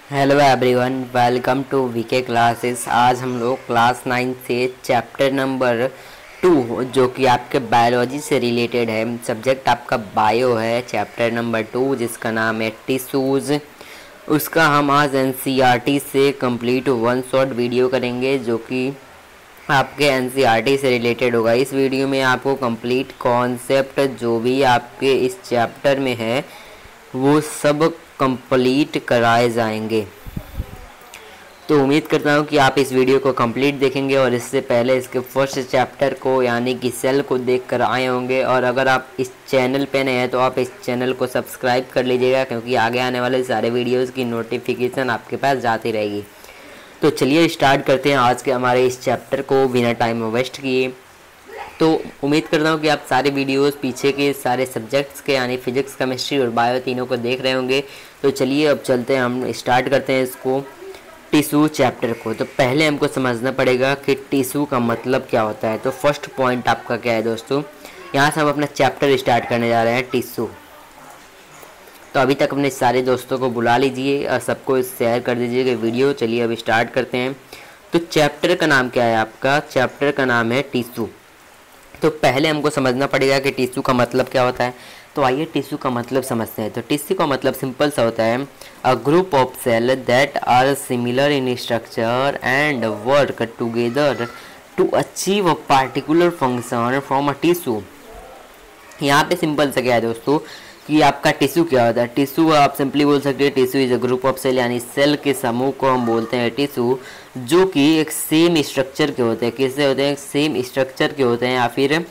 Hello everyone, welcome to VK classes. आज हम लोग क्लास 9 से चैप्टर नंबर 2 जो कि आपके बायोलॉजी से रिलेटेड है, सब्जेक्ट आपका बायो है, चैप्टर नंबर 2 जिसका नाम है टिश्यूज़। उसका हम आज एनसीईआरटी से कंप्लीट वन शॉट वीडियो करेंगे जो कि आपके एनसीईआरटी से रिलेटेड होगा। इस वीडियो में आपको कंप्लीट कॉन्सेप्ट जो भी आपके इस चैप्टर में है वो सब कंप्लीट कराए जाएंगे। तो उम्मीद करता हूँ कि आप इस वीडियो को कंप्लीट देखेंगे और इससे पहले इसके फर्स्ट चैप्टर को यानी कि सेल को देख कर आए होंगे। और अगर आप इस चैनल पे नए हैं तो आप इस चैनल को सब्सक्राइब कर लीजिएगा, क्योंकि आगे आने वाले सारे वीडियोज़ की नोटिफिकेशन आपके पास जाती रहेगी। तो चलिए स्टार्ट करते हैं आज के हमारे इस चैप्टर को बिना टाइम वेस्ट किए। तो उम्मीद करता हूँ कि आप सारे वीडियोस पीछे के सारे सब्जेक्ट्स के यानी फिजिक्स, केमिस्ट्री और बायो तीनों को देख रहे होंगे। तो चलिए अब चलते हैं, हम स्टार्ट करते हैं इसको टिश्यू चैप्टर को। तो पहले हमको समझना पड़ेगा कि टिश्यू का मतलब क्या होता है। तो फर्स्ट पॉइंट आपका क्या है दोस्तों, यहाँ से हम अपना चैप्टर स्टार्ट करने जा रहे हैं टिश्यू। तो अभी तक अपने सारे दोस्तों को बुला लीजिए और सबको शेयर कर दीजिएगा वीडियो। चलिए अब स्टार्ट करते हैं। तो चैप्टर का नाम क्या है आपका, चैप्टर का नाम है टिश्यू। तो पहले हमको समझना पड़ेगा कि टिश्यू का मतलब क्या होता है। तो आइए टिश्यू का मतलब समझते हैं। तो टिश्यू का मतलब सिंपल सा होता है, a group of cell that are similar in structure and work together to achieve a particular function from a tissue. यहाँ पे सिंपल सा क्या है दोस्तों कि आपका टिश्यू क्या होता है। टिश्यू आप सिंपली बोल सकते हैं tissue is a group of cell, यानी सेल के समूह को हम बोलते हैं टिश्यू, जो कि एक सेम स्ट्रक्चर के होते हैं। किससे होते हैं, सेम स्ट्रक्चर के होते हैं, या फिर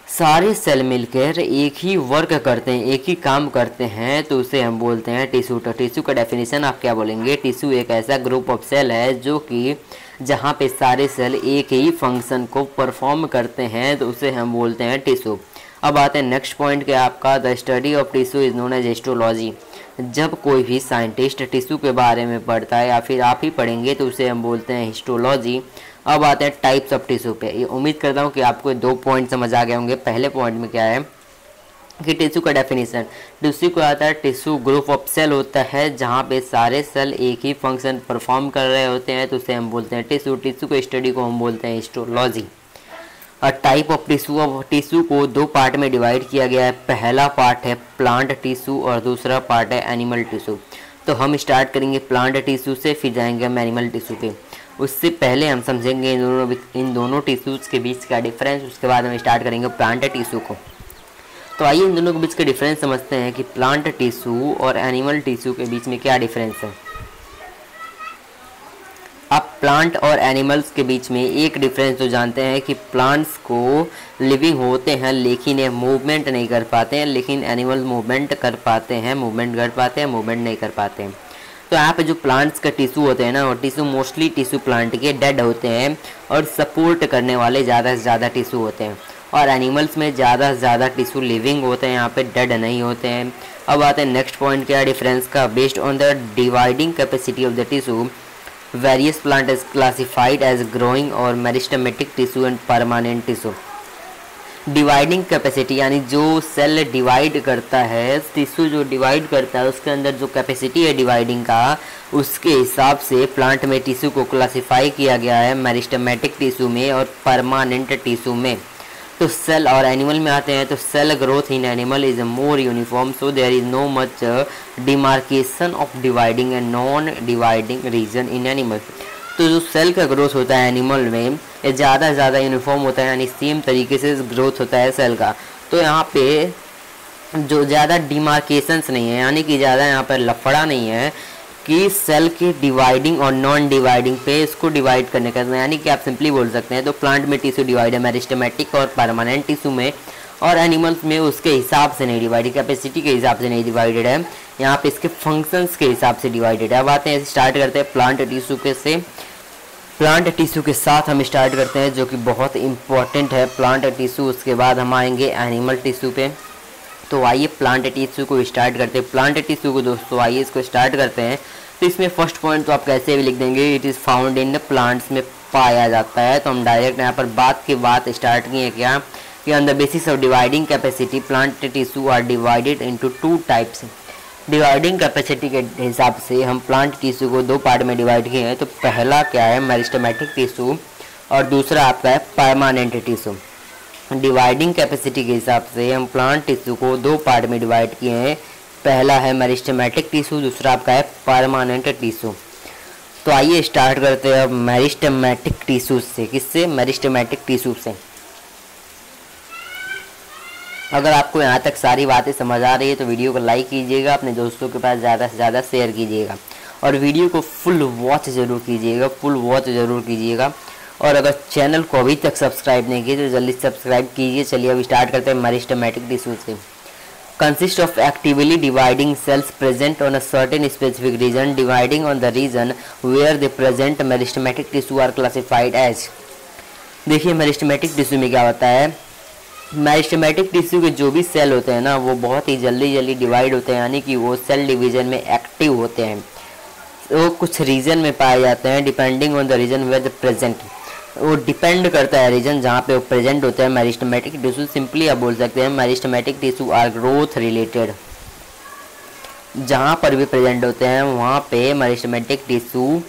सारे सेल मिलकर एक ही वर्क करते हैं, एक ही काम करते हैं, तो उसे हम बोलते हैं टिश्यू। तो टिश्यू का डेफिनेशन आप क्या बोलेंगे, टिश्यू एक ऐसा ग्रुप ऑफ सेल है जो कि जहाँ पे सारे सेल एक ही फंक्शन को परफॉर्म करते हैं, तो उसे हम बोलते हैं टिश्यू। अब आते हैं नेक्स्ट पॉइंट के आपका, the study of tissue is known as histology. जब कोई भी साइंटिस्ट टिश्यू के बारे में पढ़ता है या फिर आप ही पढ़ेंगे तो उसे हम बोलते हैं हिस्टोलॉजी। अब आते हैं टाइप्स ऑफ टिश्यू पे। ये उम्मीद करता हूँ कि आपको 2 पॉइंट समझ आ गए होंगे। पहले पॉइंट में क्या है कि टिश्यू का डेफिनेशन, टिश्यू को आता है टिश्यू ग्रुप ऑफ सेल होता है जहाँ पे सारे सेल एक ही फंक्शन परफॉर्म कर रहे होते हैं, तो उसे हम बोलते हैं टिश्यू। टिश्यू को स्टडी को हम बोलते हैं हिस्टोलॉजी। और टाइप ऑफ टिश्यू, अब टिश्यू को 2 पार्ट में डिवाइड किया गया है। पहला पार्ट है प्लांट टिश्यू और दूसरा पार्ट है एनिमल टिश्यू। तो हम स्टार्ट करेंगे प्लांट टिश्यू से, फिर जाएंगे हम एनिमल टिश्यू पे। उससे पहले हम समझेंगे इन दोनों टिश्यूज़ के बीच का डिफरेंस, उसके बाद हम स्टार्ट करेंगे प्लांट टिश्यू को। तो आइए इन दोनों के बीच का डिफरेंस समझते हैं कि प्लांट टिश्यू और एनिमल टिश्यू के बीच में क्या डिफरेंस है। आप प्लांट और एनिमल्स के बीच में एक डिफरेंस तो जानते हैं कि प्लांट्स को लिविंग होते हैं लेकिन ये मूवमेंट नहीं कर पाते हैं, लेकिन एनिमल्स मूवमेंट कर पाते हैं, मूवमेंट कर पाते हैं, मूवमेंट नहीं कर पाते हैं। तो यहाँ पे जो प्लांट्स का टिश्यू होते हैं ना, वो टिश्यू मोस्टली टिश्यू प्लांट के डेड होते हैं और सपोर्ट करने वाले ज़्यादा से ज़्यादा टिश्यू होते हैं। और एनिमल्स में ज़्यादा से ज़्यादा टिश्यू लिविंग होते हैं, यहाँ पे डेड नहीं होते हैं। अब आते हैं नेक्स्ट पॉइंट क्या डिफरेंस का, based on the dividing capacity of the tissue various plant is classified as growing और meristematic tissue and permanent tissue. Dividing capacity यानी जो सेल डिवाइड करता है, टिश्यू जो डिवाइड करता है उसके अंदर जो कैपेसिटी है डिवाइडिंग का, उसके हिसाब से प्लांट में टिश्यू को क्लासिफाई किया गया है मेरिस्टेमेटिक टिश्यू में और परमानेंट टिश्यू में। तो सेल और एनिमल में आते हैं तो cell growth in animal is more uniform, so there is no much demarcation of dividing and non dividing region in animal. तो जो सेल का ग्रोथ होता है एनिमल में ये ज़्यादा से ज़्यादा यूनिफॉर्म होता है, यानी सेम तरीके से ग्रोथ होता है सेल का। तो यहाँ पे जो ज़्यादा डिमार्केशंस नहीं है, यानी कि ज़्यादा यहाँ पर लफड़ा नहीं है कि सेल के डिवाइडिंग और नॉन डिवाइडिंग पे इसको डिवाइड करने का, यानी कि आप सिंपली बोल सकते हैं तो प्लांट में टिश्यू डिवाइड है मेरिस्टेमेटिक और परमानेंट टिश्यू में, और एनिमल्स में उसके हिसाब से नहीं डिवाइडेड, कैपेसिटी के हिसाब से नहीं डिवाइडेड है, यहाँ पे इसके फंक्शंस के हिसाब से डिवाइडेड है। अब आते हैं, स्टार्ट करते हैं प्लांट टिश्यू के से। प्लांट टिश्यू के साथ हम स्टार्ट करते हैं जो कि बहुत इंपॉर्टेंट है प्लांट टिश्यू, उसके बाद हम आएंगे एनिमल टिश्यू पे। तो आइए प्लांट टिश्यू को स्टार्ट करते हैं। प्लांट टिश्यू को दोस्तों आइए इसको स्टार्ट करते हैं। तो इसमें फर्स्ट पॉइंट तो आप कैसे भी लिख देंगे, it is found in plants में पाया जाता है। तो हम डायरेक्ट यहाँ पर बात स्टार्ट किए क्या कि on the basis of dividing capacity plant tissue are divided into 2 types. Dividing capacity के हिसाब से हम प्लांट टिश्यू को दो पार्ट में डिवाइड किए हैं। तो पहला क्या है, मेरिस्टेमेटिक टिश्यू, और दूसरा आपका है परमानेंट टिश्यू। डिवाइडिंग कैपेसिटी के हिसाब से हम प्लांट टिश्यू को दो पार्ट में डिवाइड किए हैं। पहला है मेरिस्टेमेटिक टिश्यू, दूसरा आपका है परमानेंट टिश्यू। तो आइए स्टार्ट करते हैं अब मेरिस्टेमेटिक टिश्यू से। किससे? मेरिस्टेमेटिक टिश्यू से। अगर आपको यहाँ तक सारी बातें समझ आ रही है तो वीडियो को लाइक कीजिएगा, अपने दोस्तों के पास ज़्यादा से ज़्यादा शेयर कीजिएगा, और वीडियो को फुल वॉच ज़रूर कीजिएगा। और अगर चैनल को अभी तक सब्सक्राइब नहीं किए तो जल्दी सब्सक्राइब कीजिए। चलिए अब स्टार्ट करते हैं मेरिस्टेमेटिक टिश्यू से। Consist of actively dividing cells present on a certain specific region, dividing on the region where the present meristematic tissue are classified as. देखिए मेरिस्टेमेटिक टिश्यू में क्या होता है, मेरिस्टेमेटिक टिश्यू के जो भी सेल होते हैं ना वो बहुत ही जल्दी डिवाइड होते हैं, यानी कि वो सेल डिवीजन में एक्टिव होते हैं। वो कुछ रीजन में पाए जाते हैं, depending on the region where the present. वो डिपेंड करता है रीजन जहाँ पे वो प्रेजेंट होते हैं। मेरिस्टेमेटिक टिश्यू सिंपली आप बोल सकते हैं meristematic tissue are growth related. जहाँ पर भी प्रेजेंट होते हैं वहाँ पे मेरिस्टेमेटिक टिश्यू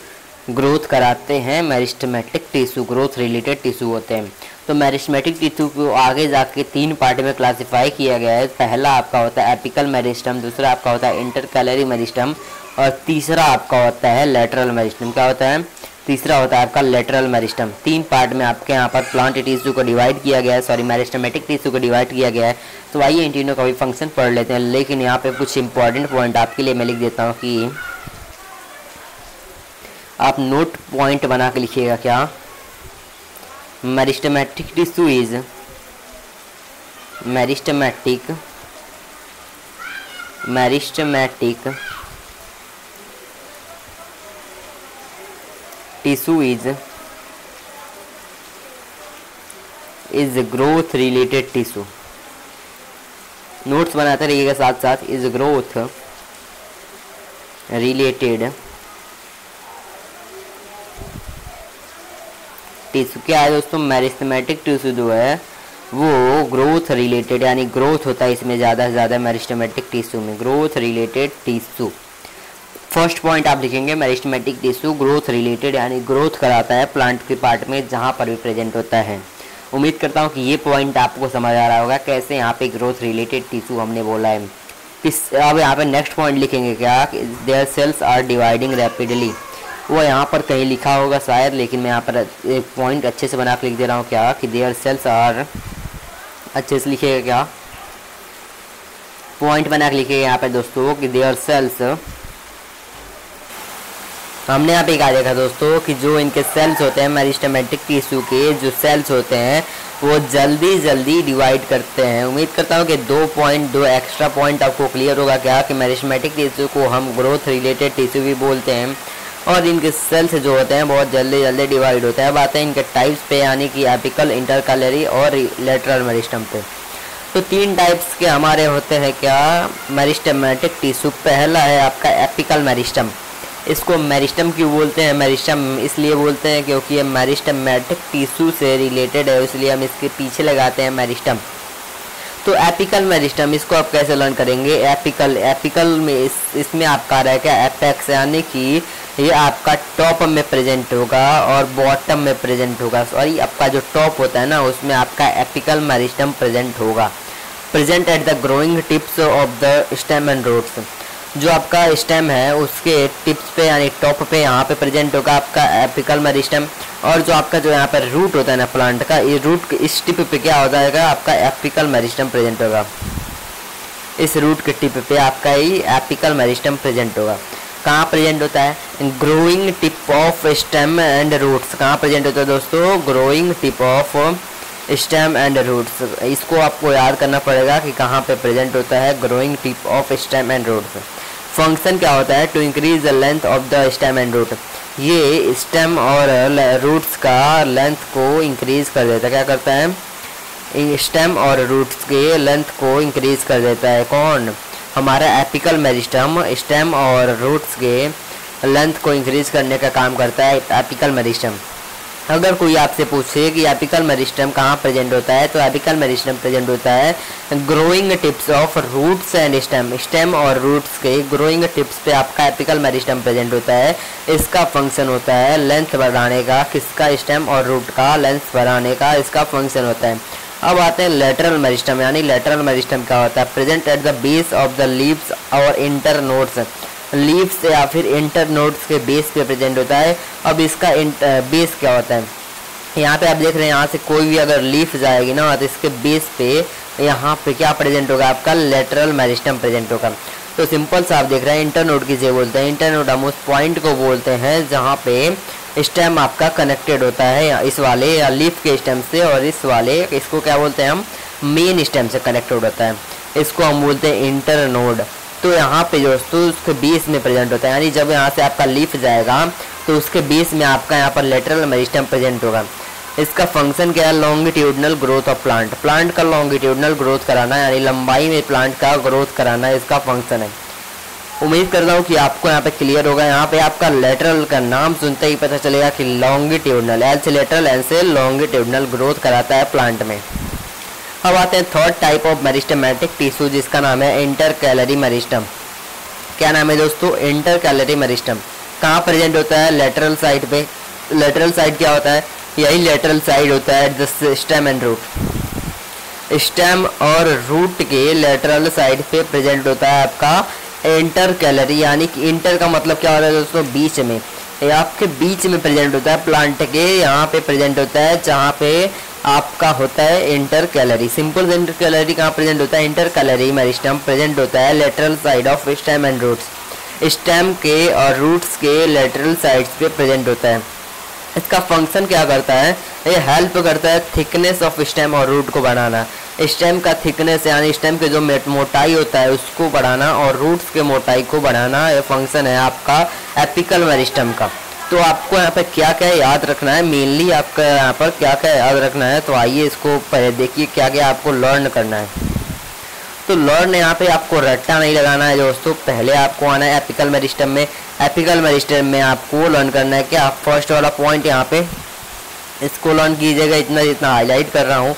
ग्रोथ कराते हैं। Meristematic tissue growth related tissue होते हैं। तो मेरिस्टेमेटिक टिश्यू को आगे जाके तीन पार्ट में क्लासिफाई किया गया है। पहला आपका होता है एपिकल मेरिस्टम, दूसरा आपका होता है इंटरकैलरी मेरिस्टम, और तीसरा आपका होता है लेटरल मेरिस्टम। क्या होता है? तीसरा होता है आपका लेटरल मेरिस्टम। तीन पार्ट में आपके यहाँ पर प्लांट टिश्यू को डिवाइड किया गया है, सॉरी मेरिस्टेमेटिक टिश्यू को डिवाइड किया गया है। तो आइए इन तीनों का भी फंक्शन पढ़ लेते हैं, लेकिन यहाँ पे कुछ इंपॉर्टेंट पॉइंट आपके लिए मैं लिख देता हूँ कि आप नोट पॉइंट बना के लिखिएगा। क्या? Meristematic tissue is meristematic tissue is growth related tissue. Notes बनाते रहिएगा साथ साथ। Is growth related tissue. क्या है दोस्तों? मेरिस्टेमेटिक टिश्यू जो है वो ग्रोथ रिलेटेड, यानी ग्रोथ होता है इसमें ज़्यादा से ज़्यादा मेरिस्टेमेटिक टिश्यू में, growth related tissue. First point आप लिखेंगे मेरिस्टेमेटिक टिश्यू ग्रोथ रिलेटेड, यानी ग्रोथ कराता है प्लांट के पार्ट में जहाँ पर भी प्रेजेंट होता है। उम्मीद करता हूँ कि ये पॉइंट आपको समझ आ रहा होगा कैसे यहाँ पे ग्रोथ रिलेटेड टिश्यू हमने बोला है। अब यहाँ पे नेक्स्ट पॉइंट लिखेंगे क्या? Their cells are dividing rapidly. वो यहाँ पर कहीं लिखा होगा शायद, लेकिन मैं यहाँ पर एक पॉइंट अच्छे से बना के लिख दे रहा हूँ। क्या? कि देयर सेल्स आर, अच्छे से लिखिएगा। क्या पॉइंट बना के लिखिएगा यहाँ पे दोस्तों कि देयर सेल्स। हमने यहाँ पे क्या देखा दोस्तों कि जो इनके सेल्स होते हैं मेरिस्टेमेटिक टिश्यू के जो सेल्स होते हैं वो जल्दी डिवाइड करते हैं। उम्मीद करता हूँ कि दो एक्स्ट्रा पॉइंट आपको क्लियर होगा। क्या? कि मेरिस्टेमेटिक टिश्यू को हम ग्रोथ रिलेटेड टिश्यू भी बोलते हैं, और इनके सेल्स जो होते हैं बहुत जल्दी डिवाइड होता है। अब आते हैं इनके टाइप्स पे, यानी कि एपिकल, इंटरकैलरी और लेटरल मेरिस्टम पे। तो तीन टाइप्स के हमारे होते हैं क्या? Meristematic tissue. पहला है आपका एपिकल मेरिस्टम। इसको मेरिस्टम क्यों बोलते हैं? मेरिस्टम इसलिए बोलते हैं क्योंकि ये मेरिस्टेमेटिक टिश्यू से रिलेटेड है, इसलिए हम इसके पीछे लगाते हैं मेरिस्टम। तो एपिकल मेरिस्टम, इसको आप कैसे लर्न करेंगे? एपिकल में इसमें आपका रहा है क्या? एपेक्स, यानी कि ये आपका टॉप में प्रेजेंट होगा और बॉटम में प्रेजेंट होगा। सॉरी, आपका जो टॉप होता है ना उसमें आपका एपिकल मेरिस्टम प्रेजेंट होगा। Present at the growing tips of the stem and roots. जो आपका स्टेम है उसके टिप्स पे यानी टॉप पे यहाँ पे प्रेजेंट होगा आपका एपिकल मेरिस्टम, और जो आपका जो यहाँ पर रूट होता है ना प्लांट का, ये रूट इस टिप पे क्या हो जाएगा? आपका एपिकल मेरिस्टम प्रेजेंट होगा। इस रूट के टिप पे आपका ही एपिकल मेरिस्टम प्रेजेंट होगा। कहाँ प्रेजेंट होता है? Growing tip of stem and roots. कहाँ प्रेजेंट होता है दोस्तों? Growing tip of stem and roots. इसको आपको याद करना पड़ेगा कि कहाँ पे प्रेजेंट होता है, growing tip of stem and roots. Function क्या होता है? To increase the length of the stem and root. ये स्टेम और रूट्स का लेंथ को इंक्रीज कर देता है। क्या करता है? स्टेम और रूट्स के लेंथ को इंक्रीज कर देता है। कौन? हमारा एपिकल मेरिस्टम स्टेम और रूट्स के लेंथ को इंक्रीज करने का काम करता है एपिकल मेरिस्टम। अगर कोई आपसे पूछे कि एपिकल मेरिस्टम कहाँ प्रेजेंट होता है, तो एपिकल मेरिस्टम प्रेजेंट होता है growing tips of roots and stem, stem और रूट्स के ग्रोइंग टिप्स पे आपका एपिकल मेरिस्टम प्रेजेंट होता है। इसका फंक्शन होता है लेंथ बढ़ाने का, किसका, स्टेम और रूट का लेंथ बढ़ाने का इसका फंक्शन होता है। अब आते हैं लेटरल मेरिस्टम, यानी लेटरल मेरिस्टम क्या होता है, present at the base of the leaves और इंटरनोड्स, लीव्स या फिर इंटरनोड्स के बेस पे प्रेजेंट होता है। अब इसका बेस क्या होता है, यहाँ पे आप देख रहे हैं यहाँ से कोई भी अगर लीफ जाएगी ना तो इसके बेस पे यहाँ पे क्या प्रेजेंट होगा, आपका लेटरल मेरिस्टम प्रेजेंट होगा। तो सिंपल सा आप देख रहे हैं इंटरनोड किसे बोलते हैं, इंटरनोड हम उस पॉइंट को बोलते हैं जहाँ पे स्टेम आपका कनेक्टेड होता है इस वाले या लीफ के स्टेम से, और इस वाले इसको क्या बोलते हैं हम, मेन स्टेम से कनेक्टेड होता है, इसको हम बोलते हैं इंटरनोड। तो यहाँ पे दोस्तों उसके बेस में प्रेजेंट होता है, यानी जब यहाँ से आपका लीफ जाएगा तो उसके बेस में आपका यहाँ पर लेटरल मेरिस्टम प्रेजेंट होगा। इसका फंक्शन क्या है, longitudinal growth of plant, plant का लॉन्गिट्यूडनल ग्रोथ कराना, यानी लंबाई में प्लांट का ग्रोथ कराना इसका फंक्शन है। उम्मीद करता हूँ कि आपको यहाँ पे क्लियर होगा। यहाँ पे आपका लेटरल का नाम सुनते ही पता चलेगा कि लॉन्गिट्यूडनल, एल से लेटरल, एल से लॉन्गिट्यूडनल ग्रोथ कराता है प्लांट में। अब आते हैं third type of meristematic tissue, जिसका नाम है इंटरकैलरी मेरिस्टम। क्या नाम है दोस्तों, इंटरकैलरी मेरिस्टम। कहाँ प्रेजेंट होता है, लेटरल साइड पे। लेटरल साइड क्या होता है, यही लेटरल साइड होता है the stem and root, stem और रूट के लेटरल साइड पे प्रेजेंट होता है आपका इंटरकैलरी, यानी कि इंटर का मतलब क्या होता है दोस्तों, बीच में, आपके बीच में प्रेजेंट होता है प्लांट के, यहाँ पे प्रेजेंट होता है जहाँ पे आपका होता है इंटरकैलरी। सिंपल इंटरकैलरी कहाँ प्रेजेंट होता है, इंटरकैलरी मेरिस्टम प्रेजेंट होता है lateral side of stem and roots, stem के और रूट्स के लेटरल साइड्स पे प्रेजेंट होता है। इसका फंक्शन क्या करता है, ये हेल्प करता है थिकनेस ऑफ स्टेम और रूट को बढ़ाना, स्टेम का थिकनेस यानी स्टेम के जो मोटाई होता है उसको बढ़ाना और रूट्स के मोटाई को बढ़ाना, ये फंक्शन है आपका एपिकल मेरिस्टम का। तो आपको यहाँ पे क्या क्या याद रखना है, मेनली आपका यहाँ पर क्या क्या याद रखना है, तो आइए इसको देखिए क्या क्या आपको लर्न करना है। तो लर्न यहाँ पे आपको रट्टा नहीं लगाना है दोस्तों, पहले आपको आना है एपिकल मेरिस्टम में। एपिकल मेरिस्टम में आपको लर्न करना है क्या, फर्स्ट वाला पॉइंट यहाँ पे इसको लर्न कीजिएगा, इतना जितना हाईलाइट कर रहा हूँ,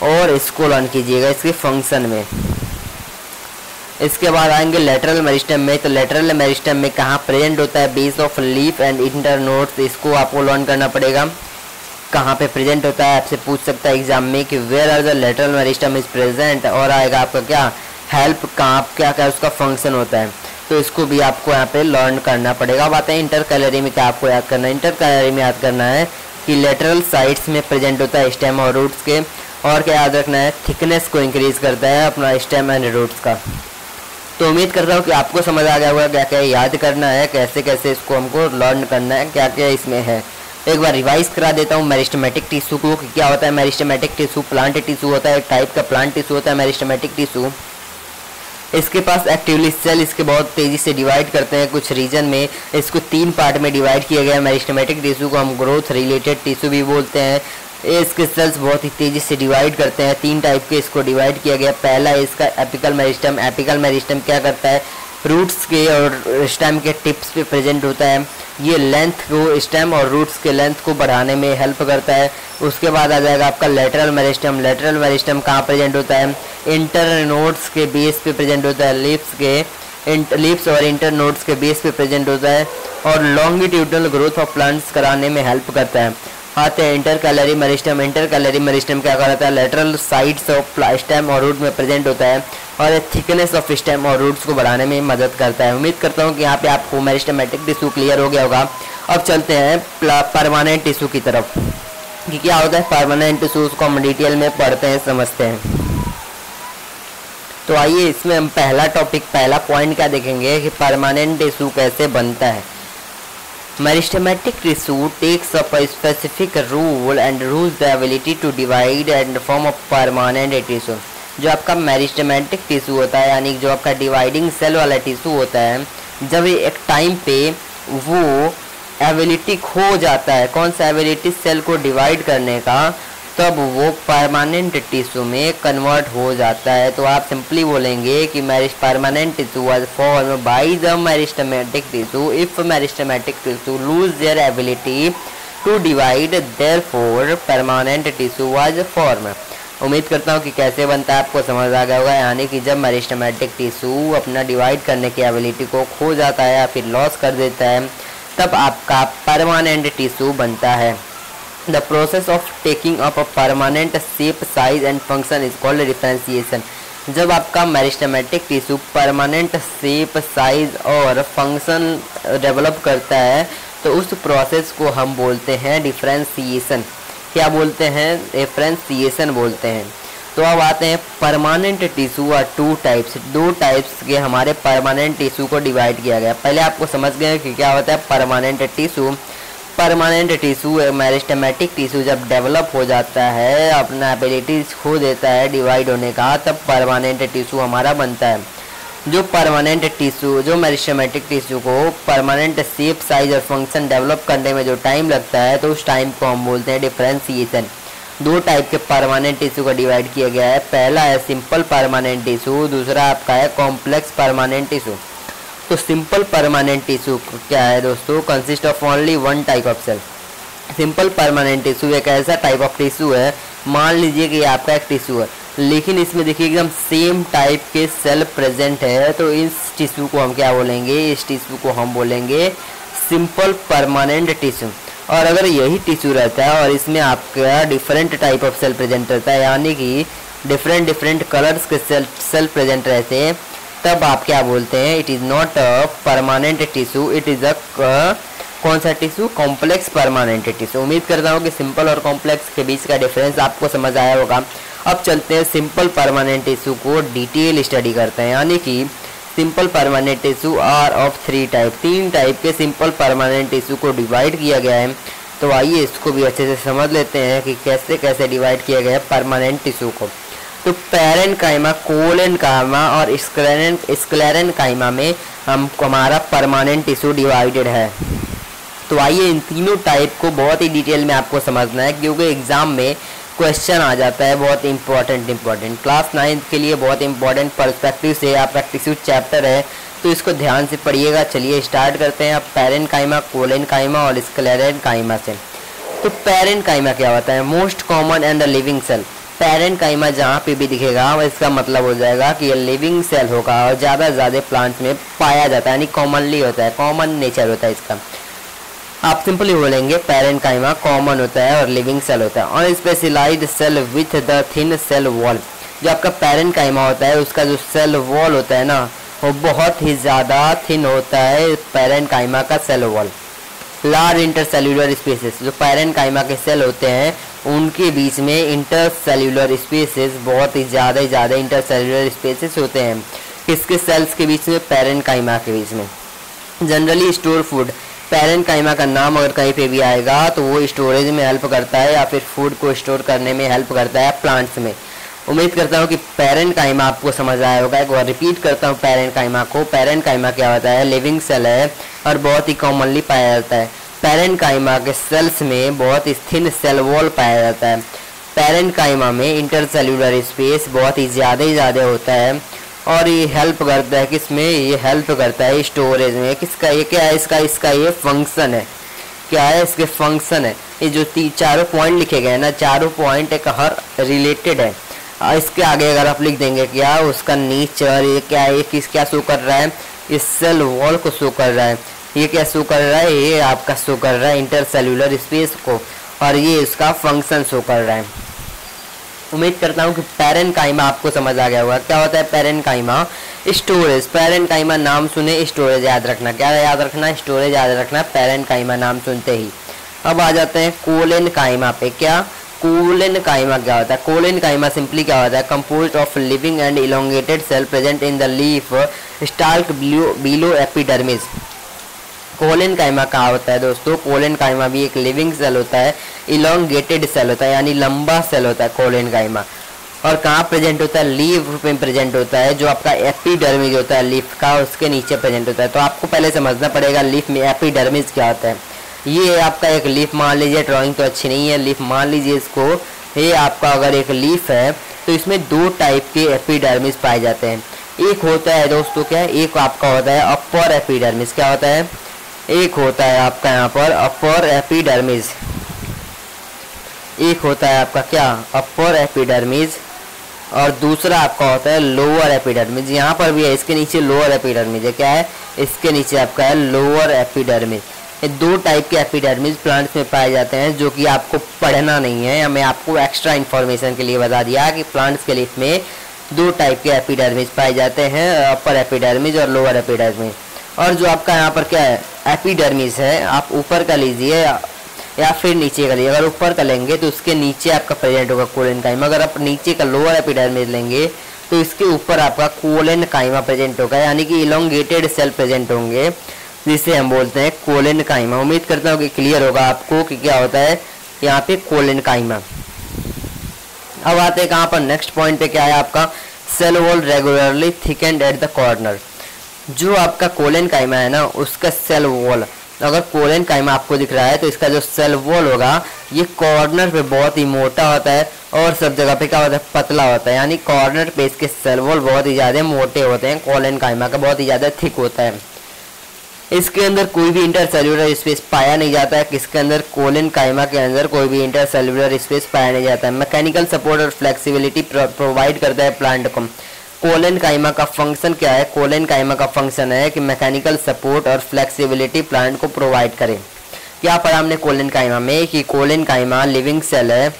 और इसको लर्न कीजिएगा इसके फंक्शन में। इसके बाद आएंगे लेटरल मेरिस्टम में। तो लेटरल मेरिस्टम में कहाँ प्रेजेंट होता है, base of leaf and internodes, इसको आपको लर्न करना पड़ेगा कहाँ पे प्रेजेंट होता है। आपसे पूछ सकता है एग्जाम में कि where are the lateral meristem is present, और आएगा आपका क्या, हेल्प, कहाँ क्या क्या उसका फंक्शन होता है, तो इसको भी आपको यहाँ पे लर्न करना पड़ेगा। अब आते हैं इंटरकैलरी में, क्या आपको याद करना है, इंटरकैलरी में याद करना है कि लेटरल साइड्स में प्रेजेंट होता है स्टेम और रूट्स के, और क्या याद रखना है, थिकनेस को इंक्रीज करता है अपना स्टेम एंड रूट्स का। तो उम्मीद करता हूँ कि आपको समझ आ गया होगा क्या क्या याद करना है, कैसे कैसे इसको हमको लर्न करना है, क्या क्या इसमें है। एक बार रिवाइज करा देता हूँ मेरिस्टेमेटिक टिश्यू को, क्या होता है मेरिस्टेमेटिक टिश्यू, प्लांट टिश्यू होता है, एक टाइप का प्लांट टिश्यू होता है मेरिस्टेमेटिक टिश्यू। इसके पास एक्टिवली सेल इसके बहुत तेज़ी से डिवाइड करते हैं कुछ रीजन में, इसको 3 पार्ट में डिवाइड किया गया है। मेरिस्टेमेटिक टिश्यू को हम ग्रोथ रिलेटेड टिश्यू भी बोलते हैं। इसके सेल्स बहुत ही तेज़ी से डिवाइड करते हैं, 3 टाइप के इसको डिवाइड किया गया। पहला है इसका एपिकल मेरिस्टम। एपिकल मेरिस्टम क्या करता है, रूट्स के और स्टेम के टिप्स पे प्रेजेंट होता है, ये लेंथ को, स्टेम और रूट्स के लेंथ को बढ़ाने में हेल्प करता है। उसके बाद आ जाएगा आपका लेटरल मेरिस्टम। लेटरल मेरिस्टम कहाँ प्रेजेंट होता है, इंटरनोड्स के बेस पे प्रेजेंट होता है, लीव्स और इंटरनोड्स के बेस पे प्रेजेंट होता है, और लॉन्गिट्यूडनल ग्रोथ ऑफ प्लांट्स कराने में हेल्प करता है। आते हैं इंटरकैलरी मेरिस्टम। इंटरकैलरी मेरिस्टम क्या करता है, लेटरल साइड्स ऑफ स्टेम और रूट में प्रेजेंट होता है, और थिकनेस ऑफ स्टेम और रूट्स को बढ़ाने में मदद करता है। उम्मीद करता हूँ कि यहाँ पे आपको मेरिस्टेमेटिक टिश्यू क्लियर हो गया होगा। अब चलते हैं परमानेंट टिश्यू की तरफ, कि क्या होता है परमानेंट टिश्यू, उसको हम डिटेल में पढ़ते हैं, समझते हैं। तो आइए इसमें हम पहला पॉइंट क्या देखेंगे कि परमानेंट टिश्यू कैसे बनता है। Meristematic tissue takes up a specific role and rules the ability to divide and form a permanent tissue। जो आपका मेरिस्टेमेटिक टिश्यू होता है, यानी जो आपका डिवाइडिंग सेल वाला टिश्यू होता है, जब एक टाइम पे वो एबिलिटी खो जाता है, कौन सा एबिलिटी, सेल को डिवाइड करने का, तब वो परमानेंट टिश्यू में कन्वर्ट हो जाता है। तो आप सिंपली बोलेंगे कि permanent tissue was form by the meristematic tissue if meristematic tissue lose their ability to divide, therefore permanent tissue was form. उम्मीद करता हूँ कि कैसे बनता है आपको समझ आ गया होगा, यानी कि जब मेरिस्टेमेटिक टिश्यू अपना डिवाइड करने की एबिलिटी को खो जाता है या फिर लॉस कर देता है, तब आपका परमानेंट टिश्यू बनता है। The process of taking up a permanent shape, size and function is called differentiation. जब आपका meristematic tissue permanent shape, size और फंक्शन डेवलप करता है तो उस प्रोसेस को हम बोलते हैं डिफरेंशिएशन। क्या बोलते हैं? डिफरेंशिएशन बोलते हैं। तो अब आते हैं परमानेंट टिश्यू और टू टाइप्स। दो टाइप्स के हमारे परमानेंट टिश्यू को डिवाइड किया गया। पहले आपको समझ गए कि क्या होता है permanent tissue. Permanent tissue meristematic tissue जब डेवलप हो जाता है, अपना एबिलिटी खो देता है डिवाइड होने का, तब परमानेंट टिश्यू हमारा बनता है। जो परमानेंट टिश्यू, जो मेरिस्टेमेटिक टिश्यू को परमानेंट शेप, साइज और फंक्शन डेवलप करने में जो टाइम लगता है, तो उस टाइम को हम बोलते हैं डिफरेंशिएशन। दो टाइप के परमानेंट टिश्यू को डिवाइड किया गया है। पहला है सिंपल परमानेंट टिश्यू, दूसरा आपका है कॉम्प्लेक्स परमानेंट टिश्यू। तो सिंपल परमानेंट टिश्यू क्या है दोस्तों? Consist of only one type of cell. Simple permanent tissue एक ऐसा टाइप ऑफ टिश्यू है, मान लीजिए कि आपका एक टिश्यू है, लेकिन इसमें देखिए एकदम सेम टाइप के सेल प्रेजेंट है, तो इस टिश्यू को हम क्या बोलेंगे? इस टिश्यू को हम बोलेंगे सिंपल परमानेंट टिश्यू। और अगर यही टिश्यू रहता है और इसमें आपका different type of cell present रहता है, यानी कि डिफरेंट कलर्स के सेल प्रेजेंट रहते हैं, तब आप क्या बोलते हैं? It is not a permanent tissue, it is a कौन सा टिश्यू? Complex permanent tissue. उम्मीद करता हूँ कि सिंपल और कॉम्प्लेक्स के बीच का डिफरेंस आपको समझ आया होगा। अब चलते हैं सिंपल परमानेंट टिश्यू को डिटेल स्टडी करते हैं, यानी कि simple permanent tissue are of three type. तीन टाइप के सिंपल परमानेंट टिश्यू को डिवाइड किया गया है। तो आइए इसको भी अच्छे से समझ लेते हैं कि कैसे कैसे डिवाइड किया गया है परमानेंट टिश्यू को। तो पैरेन्काइमा, कोलेन्काइमा और स्क्लेरेन्काइमा में हमारा परमानेंट टिश्यू डिवाइडेड है। तो आइए इन तीनों टाइप को बहुत ही डिटेल में आपको समझना है, क्योंकि एग्जाम में क्वेश्चन आ जाता है बहुत इंपॉर्टेंट। क्लास 9 के लिए बहुत इंपॉर्टेंट पर्सपेक्टिव से आपका टिश्यू चैप्टर है, तो इसको ध्यान से पढ़िएगा। चलिए स्टार्ट करते हैं अब पैरेन्काइमा, कोलेन्काइमा और स्क्लेरेन्काइमा से। तो पैरेन्काइमा क्या होता है? Most common and living cell. Parenchyma जहाँ पे भी दिखेगा इसका मतलब हो जाएगा कि ये लिविंग सेल होगा और ज़्यादा प्लांट्स में पाया जाता है, यानी कॉमनली होता है, कॉमन नेचर होता है इसका। आप सिंपली बोलेंगे पैरेन्काइमा कॉमन होता है और लिविंग सेल होता है। और specialised cell with the thin cell wall. जो आपका पैरेन्काइमा होता है उसका जो सेल वॉल होता है ना, वो बहुत ही ज़्यादा थिन होता है पैरेन्काइमा का cell wall. Large intercellular spaces, जो पैरेन्काइमा के सेल होते हैं उनके बीच में इंटरसेल्यूलर स्पेसेस, बहुत ही ज़्यादा इंटरसेल्यूलर स्पेसेस होते हैं। किसके सेल्स के बीच में? पैरेन्काइमा के बीच में। जनरली स्टोर फूड, पैरेन्काइमा का नाम अगर कहीं पे भी आएगा तो वो स्टोरेज में हेल्प करता है या फिर फूड को स्टोर करने में हेल्प करता है प्लांट्स में। उम्मीद करता हूँ कि पैरेन्काइमा आपको समझ आया होगा। एक बार रिपीट करता हूँ पैरेन्काइमा को। पैरेन्काइमा क्या होता है? लिविंग सेल है और बहुत ही कॉमनली पाया जाता है। पैरेन्काइमा के सेल्स में बहुत ही थिन सेल वॉल पाया जाता है। पैरेन्काइमा में इंटरसेल्यूलर स्पेस बहुत ही ज़्यादा होता है और ये हेल्प करता है किसमें? ये हेल्प करता है स्टोरेज में। किसका? ये क्या है? इसका ये फंक्शन है। क्या है इसके? फंक्शन है। ये जो चारों पॉइंट लिखे गए हैं ना, चारों पॉइंट एक हर रिलेटेड है। इसके आगे अगर आप लिख देंगे क्या उसका नेचर, ये क्या है, ये क्या शो कर रहा है? इस सेल वॉल को शो कर रहा है। ये क्या शो कर रहा है? ये आपका शो कर रहा है इंटरसेल्यूलर स्पेस को, और ये इसका फंक्शन शो कर रहा है। उम्मीद करता हूँ कि पैरेन्काइमा आपको समझ आ गया होगा। क्या होता है पैरेन्काइमा? स्टोरेज। पैरेन्काइमा नाम सुने स्टोरेज याद रखना। क्या याद रखना? स्टोरेज याद रखना पैरेन्काइमा नाम सुनते ही। अब आ जाते हैं कोलेन्काइमा पे। क्या कोलेन्काइमा क्या होता है? कोलेन्काइमा सिंपली क्या होता है? Composed of living and elongated cell present in the leaf stalk below epidermis. Collenchyma क्या होता है दोस्तों? कोलेन्काइमा भी एक लिविंग सेल होता है, इलोंगेटेड सेल होता है, यानी लंबा सेल होता है कोलेन्काइमा। और कहाँ प्रेजेंट होता है? लीफ में प्रेजेंट होता है। जो आपका एपिडर्मिस होता है लीफ का, उसके नीचे प्रेजेंट होता है। तो आपको पहले समझना पड़ेगा लीफ में एपिडर्मिस क्या होता है। ये आपका एक लीफ मान लीजिए, ड्राइंग तो अच्छी नहीं है, लीफ मान लीजिए इसको। ये आपका अगर एक लीफ है तो इसमें दो टाइप के एपिडर्मिस पाए जाते हैं। एक होता है दोस्तों क्या? एक आपका होता है अपर एपिडर्मिस। क्या होता है? एक होता है आपका यहाँ पर अपर एपिडर्मिस। एक होता है आपका क्या, अपर एपिडर्मिस, और दूसरा आपका होता है लोअर एपिडर्मिस। यहाँ पर भी है, इसके नीचे लोअर एपिडर्मिस है, क्या है, इसके नीचे आपका है लोअर एपिडर्मिस। ये दो टाइप के एपिडर्मिस प्लांट्स में पाए जाते हैं, जो कि आपको पढ़ना नहीं है, मैं आपको एक्स्ट्रा इन्फॉर्मेशन के लिए बता दिया कि प्लांट्स के लीफ में दो टाइप के एपिडर्मिस पाए जाते हैं, अपर एपिडर्मिस और लोअर एपिडर्मिस। और जो आपका यहाँ पर क्या है, एपिडर्मिस है, आप ऊपर का लीजिए या फिर नीचे का लीजिए। अगर ऊपर का लेंगे तो उसके नीचे आपका प्रेजेंट होगा कोलेनकाइमा, अगर आप नीचे का लोअर एपिडर्मिस लेंगे तो इसके ऊपर आपका कोलेनकाइमा प्रेजेंट होगा, यानी कि इलोंगेटेड सेल प्रेजेंट होंगे, जिसे हम बोलते हैं कोलेनकाइमा। उम्मीद करता हूँ कि क्लियर होगा आपको कि क्या होता है यहाँ पे कोलेनकाइमा। अब आते हैं कहाँ पर, नेक्स्ट पॉइंट पे क्या है आपका, cell wall regularly thickened at the corner. जो आपका कोलेनकाइमा है ना, उसका सेल वॉल, अगर कोलेनकाइमा आपको दिख रहा है तो इसका जो सेल वॉल होगा ये कॉर्नर पे बहुत ही मोटा होता है और सब जगह पे क्या होता है, पतला होता है, यानी कॉर्नर पे इसके सेल वॉल बहुत ही ज़्यादा मोटे होते हैं, कोलेनकाइमा का बहुत ही ज़्यादा थिक होता है। इसके अंदर कोई भी इंटरसेल्यूलर स्पेस पाया नहीं जाता है, किसके अंदर, कोलेनकाइमा के अंदर कोई भी इंटरसेल्यूलर स्पेस पाया नहीं जाता है। मैकेनिकल सपोर्ट और फ्लेक्सिबिलिटी प्रोवाइड करता है प्लांट को। कोलेनकाइमा का फंक्शन क्या है, कोलेनकाइमा का फंक्शन है कि मैकेनिकल सपोर्ट और फ्लेक्सिबिलिटी प्लांट को प्रोवाइड करे। क्या पढ़ा हमने कोलेनकाइमा में कि कोलेनकाइमा लिविंग सेल है,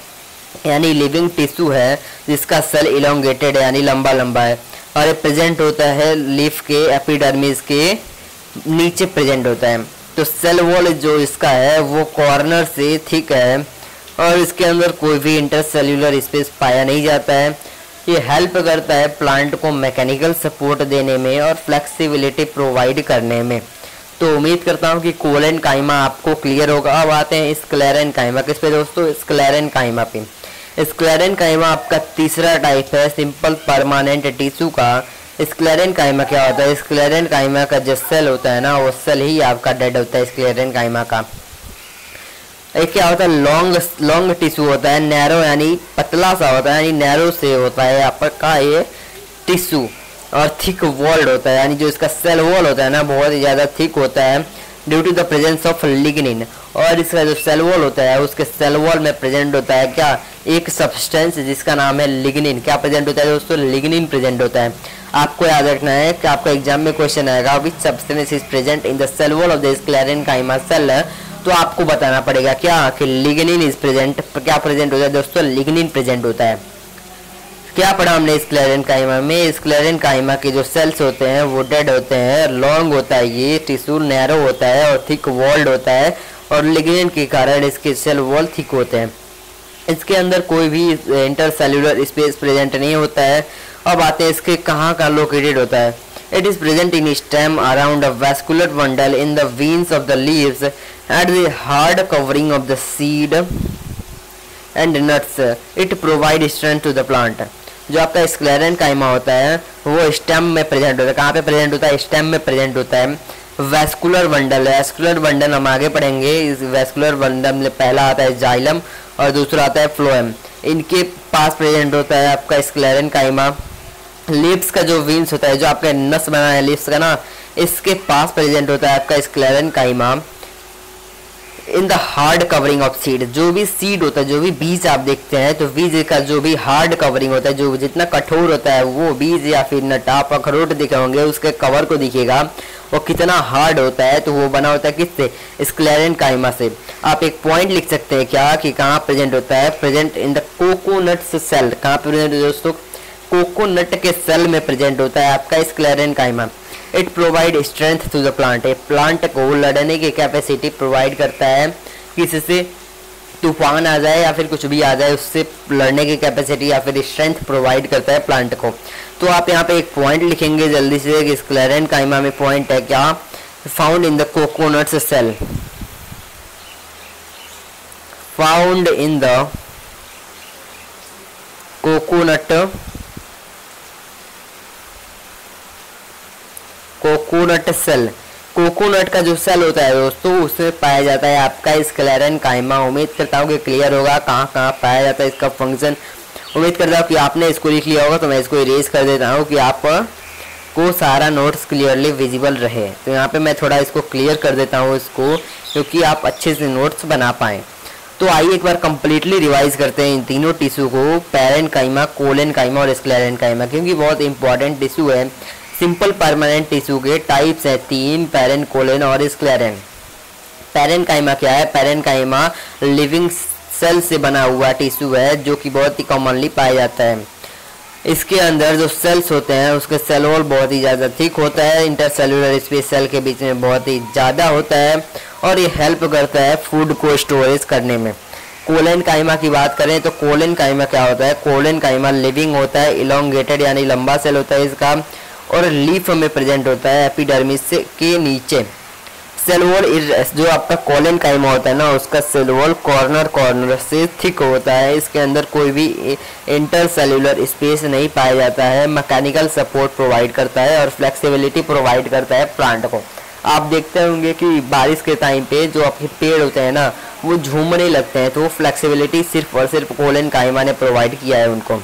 यानी लिविंग टिश्यू है, जिसका सेल इलोंगेटेड है, यानी लंबा लंबा है, और ये प्रेजेंट होता है लीफ के एपिडर्मिस के नीचे प्रेजेंट होता है। तो सेल वॉल जो इसका है वो कॉर्नर से थिक है और इसके अंदर कोई भी इंटरसेल्यूलर स्पेस पाया नहीं जाता है। ये हेल्प करता है प्लांट को मैकेनिकल सपोर्ट देने में और फ्लेक्सिबिलिटी प्रोवाइड करने में। तो उम्मीद करता हूँ कि कोलेनकाइमा आपको क्लियर होगा। अब आते हैं स्क्लेरेनकाइमा, किस पे दोस्तों, स्क्लेरेनकाइमा पे। स्क्लेरेनकाइमा आपका तीसरा टाइप है सिंपल परमानेंट टिश्यू का। स्क्लेरेनकाइमा क्या होता है, स्क्लेरेनकाइमा का जो सेल होता है ना, वो सेल ही आपका डेड होता है स्क्लेरेनकाइमा का। एक क्या होता है, लॉन्ग टिश्यू होता है, नैरो यानी पतला सा होता है, यानी नैरो से होता है यहाँ पर का ये टिश्यू, और थिक वॉल्ड होता है, यानी जो इसका सेल वॉल होता है ना बहुत ही ज़्यादा थिक होता है due to the presence of lignin. और इसका जो सेल वॉल होता है उसके सेल वॉल में प्रेजेंट होता है क्या, एक सब्सटेंस जिसका नाम है लिग्निन। क्या प्रेजेंट होता है दोस्तों, लिग्निन प्रेजेंट होता है। आपको याद रखना है कि आपका एग्जाम में क्वेश्चन आएगा which substance is present in the cell wall of the sclerenchyma cell, तो आपको बताना पड़ेगा क्या कि लिग्निन इज प्रेजेंट। क्या प्रेजेंट होता है दोस्तों, लिग्निन प्रेजेंट होता है। क्या पढ़ा हमने स्क्लेरेनकाइमा में, स्क्लेरेनकाइमा के जो सेल्स होते हैं वो डेड होते हैं, लॉन्ग होता है, ये टिश्यू नैरो होता है और थिक वॉल्ड होता है, और लिग्निन के कारण इसके सेल वॉल थिक होते हैं। इसके अंदर कोई भी इंटरसेल्यूलर स्पेस प्रेजेंट नहीं होता है। अब आते हैं इसके कहाँ कहाँ लोकेटेड होता है। It is present in stem around a vascular bundle in the veins of the leaves at the hard covering of the seed and nuts. It provides strength to the plant. जो आपका sclerenchyma होता है वो stem में present होता है। कहाँ पे प्रेजेंट होता है, स्टेम में प्रेजेंट होता है। वैस्कुलर बंडल है, वैस्कुलर बंडल हम आगे पढ़ेंगे। इस वैस्कुलर बंडल में पहला आता है जाइलम और दूसरा आता है फ्लोएम। इनके पास प्रेजेंट होता है आपका स्क्लेरेनकाइमा। लिप्स का जो वीन्स होता है, जो आपका नस बना है लिप्स का ना, इसके पास प्रेजेंट होता है आपका sclerenchyma. In the hard covering of seed, जो भी सीड होता है, जो भी बीज आप देखते हैं तो बीज का जो भी हार्ड कवरिंग होता है, जो जितना कठोर होता है वो बीज या फिर नट आप अखरोट देखे होंगे उसके कवर को दिखेगा वो कितना हार्ड होता है, तो वो बना होता है किससे, स्क्लेरेनकाइमा से। आप एक पॉइंट लिख सकते हैं क्या कि कहाँ प्रेजेंट होता है, present in the coconut cell. कहाँ प्रेजेंट है दोस्तों, कोकोनट के सेल में प्रेजेंट होता है आपका sclerenchyma. It provide strength to the plant, plant को लड़ने की कैपेसिटी प्रोवाइड करता है, किसी से तूफान आ जाए या फिर कुछ भी आ जाए उससे लड़ने की कैपेसिटी या फिर स्ट्रेंथ प्रोवाइड करता है प्लांट को। तो आप यहाँ पे एक पॉइंट लिखेंगे जल्दी से कि स्क्लेरेनकाइमा में पॉइंट है क्या, found in the coconut cell, found in the coconut cell. Coconut का जो सेल होता है दोस्तों उसमें पाया जाता है आपका स्क्लेरेनकाइमा। उम्मीद करता हूँ कि क्लियर होगा कहाँ कहाँ पाया जाता है, इसका फंक्शन। उम्मीद करता हूँ कि आपने इसको लिख लिया होगा, तो मैं इसको इरेज कर देता हूँ कि आप को सारा नोट्स क्लियरली विजिबल रहे। तो यहाँ पे मैं थोड़ा इसको क्लियर कर देता हूँ इसको, क्योंकि आप अच्छे से नोट्स बना पाएँ। तो आइए एक बार कंप्लीटली रिवाइज करते हैं इन तीनों टिश्यू को, पैरेन्काइमा, कोलेनकाइमा और स्क्लेरेन्काइमा, क्योंकि बहुत इंपॉर्टेंट टिश्यू है। सिंपल परमानेंट टिश्यू के टाइप्स हैं 3, पैरेन, कोलेन और स्क्लेरेन। पैरेन्काइमा क्या है? पैरेन्काइमा लिविंग सेल से बना हुआ टिश्यू है जो कि बहुत ही कॉमनली पाया जाता है। इसके अंदर जो सेल्स होते हैं उसके सेल वॉल बहुत ही ज़्यादा थिक होता है, इंटरसेलुलर स्पेस सेल के बीच में बहुत ही ज़्यादा होता है और ये हेल्प करता है फूड को स्टोरेज करने में। कोलेनकाइमा की बात करें तो कोलेनकाइमा क्या होता है? कोलेनकाइमा लिविंग होता है, इलोंगेटेड यानी लंबा सेल होता है इसका, और लीफ में प्रेजेंट होता है एपिडर्मिस के नीचे। सेल वॉल जो आपका कोलेनकाइमा होता है ना, उसका सेल वॉल कॉर्नर से थिक होता है। इसके अंदर कोई भी इंटरसेल्युलर स्पेस नहीं पाया जाता है। मैकेनिकल सपोर्ट प्रोवाइड करता है और फ्लेक्सिबिलिटी प्रोवाइड करता है प्लांट को। आप देखते होंगे कि बारिश के टाइम पे जो आपके पेड़ होते हैं ना, वो झूमने लगते हैं, तो फ्लेक्सिबिलिटी सिर्फ और सिर्फ कोलेनकाइमा ने प्रोवाइड किया है उनको।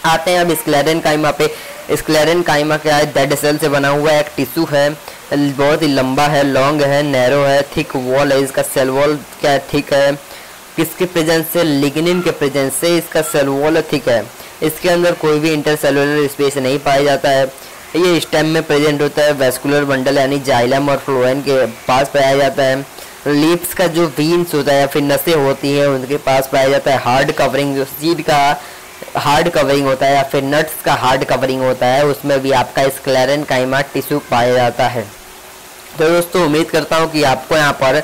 आते हैं अब स्क्लेरेन्काइमा पे। स्क्लेरेन्काइमा क्या है? डेड सेल से बना हुआ एक टिश्यू है, बहुत ही लंबा है, लॉन्ग है, नैरो है, थिक वॉल है। इसका सेल वॉल क्या है? थिक है। किसके प्रेजेंस से? लिग्निन के प्रेजेंस से इसका सेल वॉल थिक है। इसके अंदर कोई भी इंटरसेलुलर स्पेस नहीं पाया जाता है। ये स्टेम में प्रेजेंट होता है, वेस्कुलर बंडल यानी जाइलम और फ्लोएम के पास पाया जाता है। लीव्स का जो वीन्स होता है या फिर नसें होती हैं उनके पास पाया जाता है। हार्ड कवरिंग, जो सीड का हार्ड कवरिंग होता है या फिर नट्स का हार्ड कवरिंग होता है, उसमें भी आपका स्क्लेरेन्काइमा टिश्यू पाया जाता है। तो दोस्तों उम्मीद करता हूँ कि आपको यहाँ पर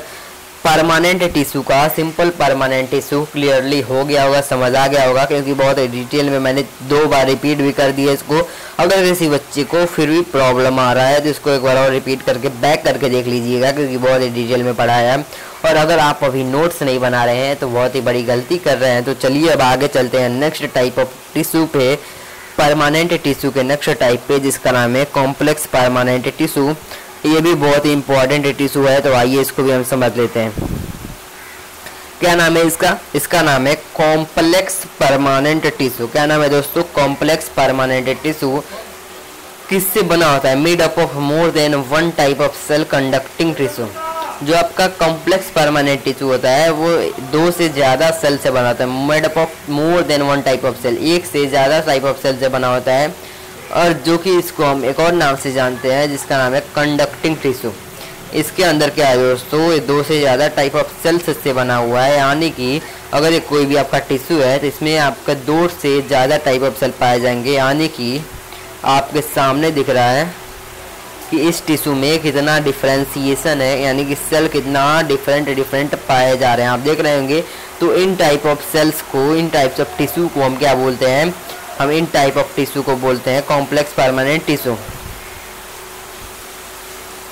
परमानेंट टिश्यू का, सिंपल परमानेंट टिश्यू क्लियरली हो गया होगा, समझ आ गया होगा, क्योंकि बहुत डिटेल में मैंने 2 बार रिपीट भी कर दिया इसको। अगर किसी बच्चे को फिर भी प्रॉब्लम आ रहा है तो इसको एक बार और रिपीट करके बैक करके देख लीजिएगा, क्योंकि बहुत ही डिटेल में पढ़ाया है। और अगर आप अभी नोट्स नहीं बना रहे हैं तो बहुत ही बड़ी गलती कर रहे हैं। तो चलिए अब आगे चलते हैं नेक्स्ट टाइप ऑफ टिश्यू पे, परमानेंट टिश्यू के नेक्स्ट टाइप पे, जिसका नाम है कॉम्प्लेक्स परमानेंट टिश्यू। ये भी बहुत ही इंपॉर्टेंट टिश्यू है, तो आइए इसको भी हम समझ लेते हैं। क्या नाम है इसका? इसका नाम है कॉम्प्लेक्स परमानेंट टिश्यू। क्या नाम है दोस्तों? Complex permanent tissue. किससे बना होता है? Made up of more than one type of cell conducting tissue. जो आपका कॉम्प्लेक्स परमानेंट टिश्यू होता है वो 2 से ज़्यादा सेल से बना होता है। Made up of more than one type of cell, 1 से ज़्यादा टाइप ऑफ सेल से बना होता है, और जो कि इसको हम एक और नाम से जानते हैं जिसका नाम है कंडक्टिंग टिश्यू। इसके अंदर क्या है दोस्तों? ये 2 से ज़्यादा टाइप ऑफ सेल्स से बना हुआ है, यानी कि अगर ये कोई भी आपका टिश्यू है तो इसमें आपका 2 से ज़्यादा टाइप ऑफ सेल पाए जाएंगे। यानी कि आपके सामने दिख रहा है कि इस टिश्यू में कितना डिफ्रेंसिएशन है, यानी कि सेल कितना डिफरेंट पाए जा रहे हैं, आप देख रहे होंगे। तो इन टाइप ऑफ सेल्स को, इन टाइप्स ऑफ टिश्यू को हम क्या बोलते हैं? हम इन टाइप ऑफ टिश्यू को बोलते हैं कॉम्प्लेक्स परमानेंट टिश्यू।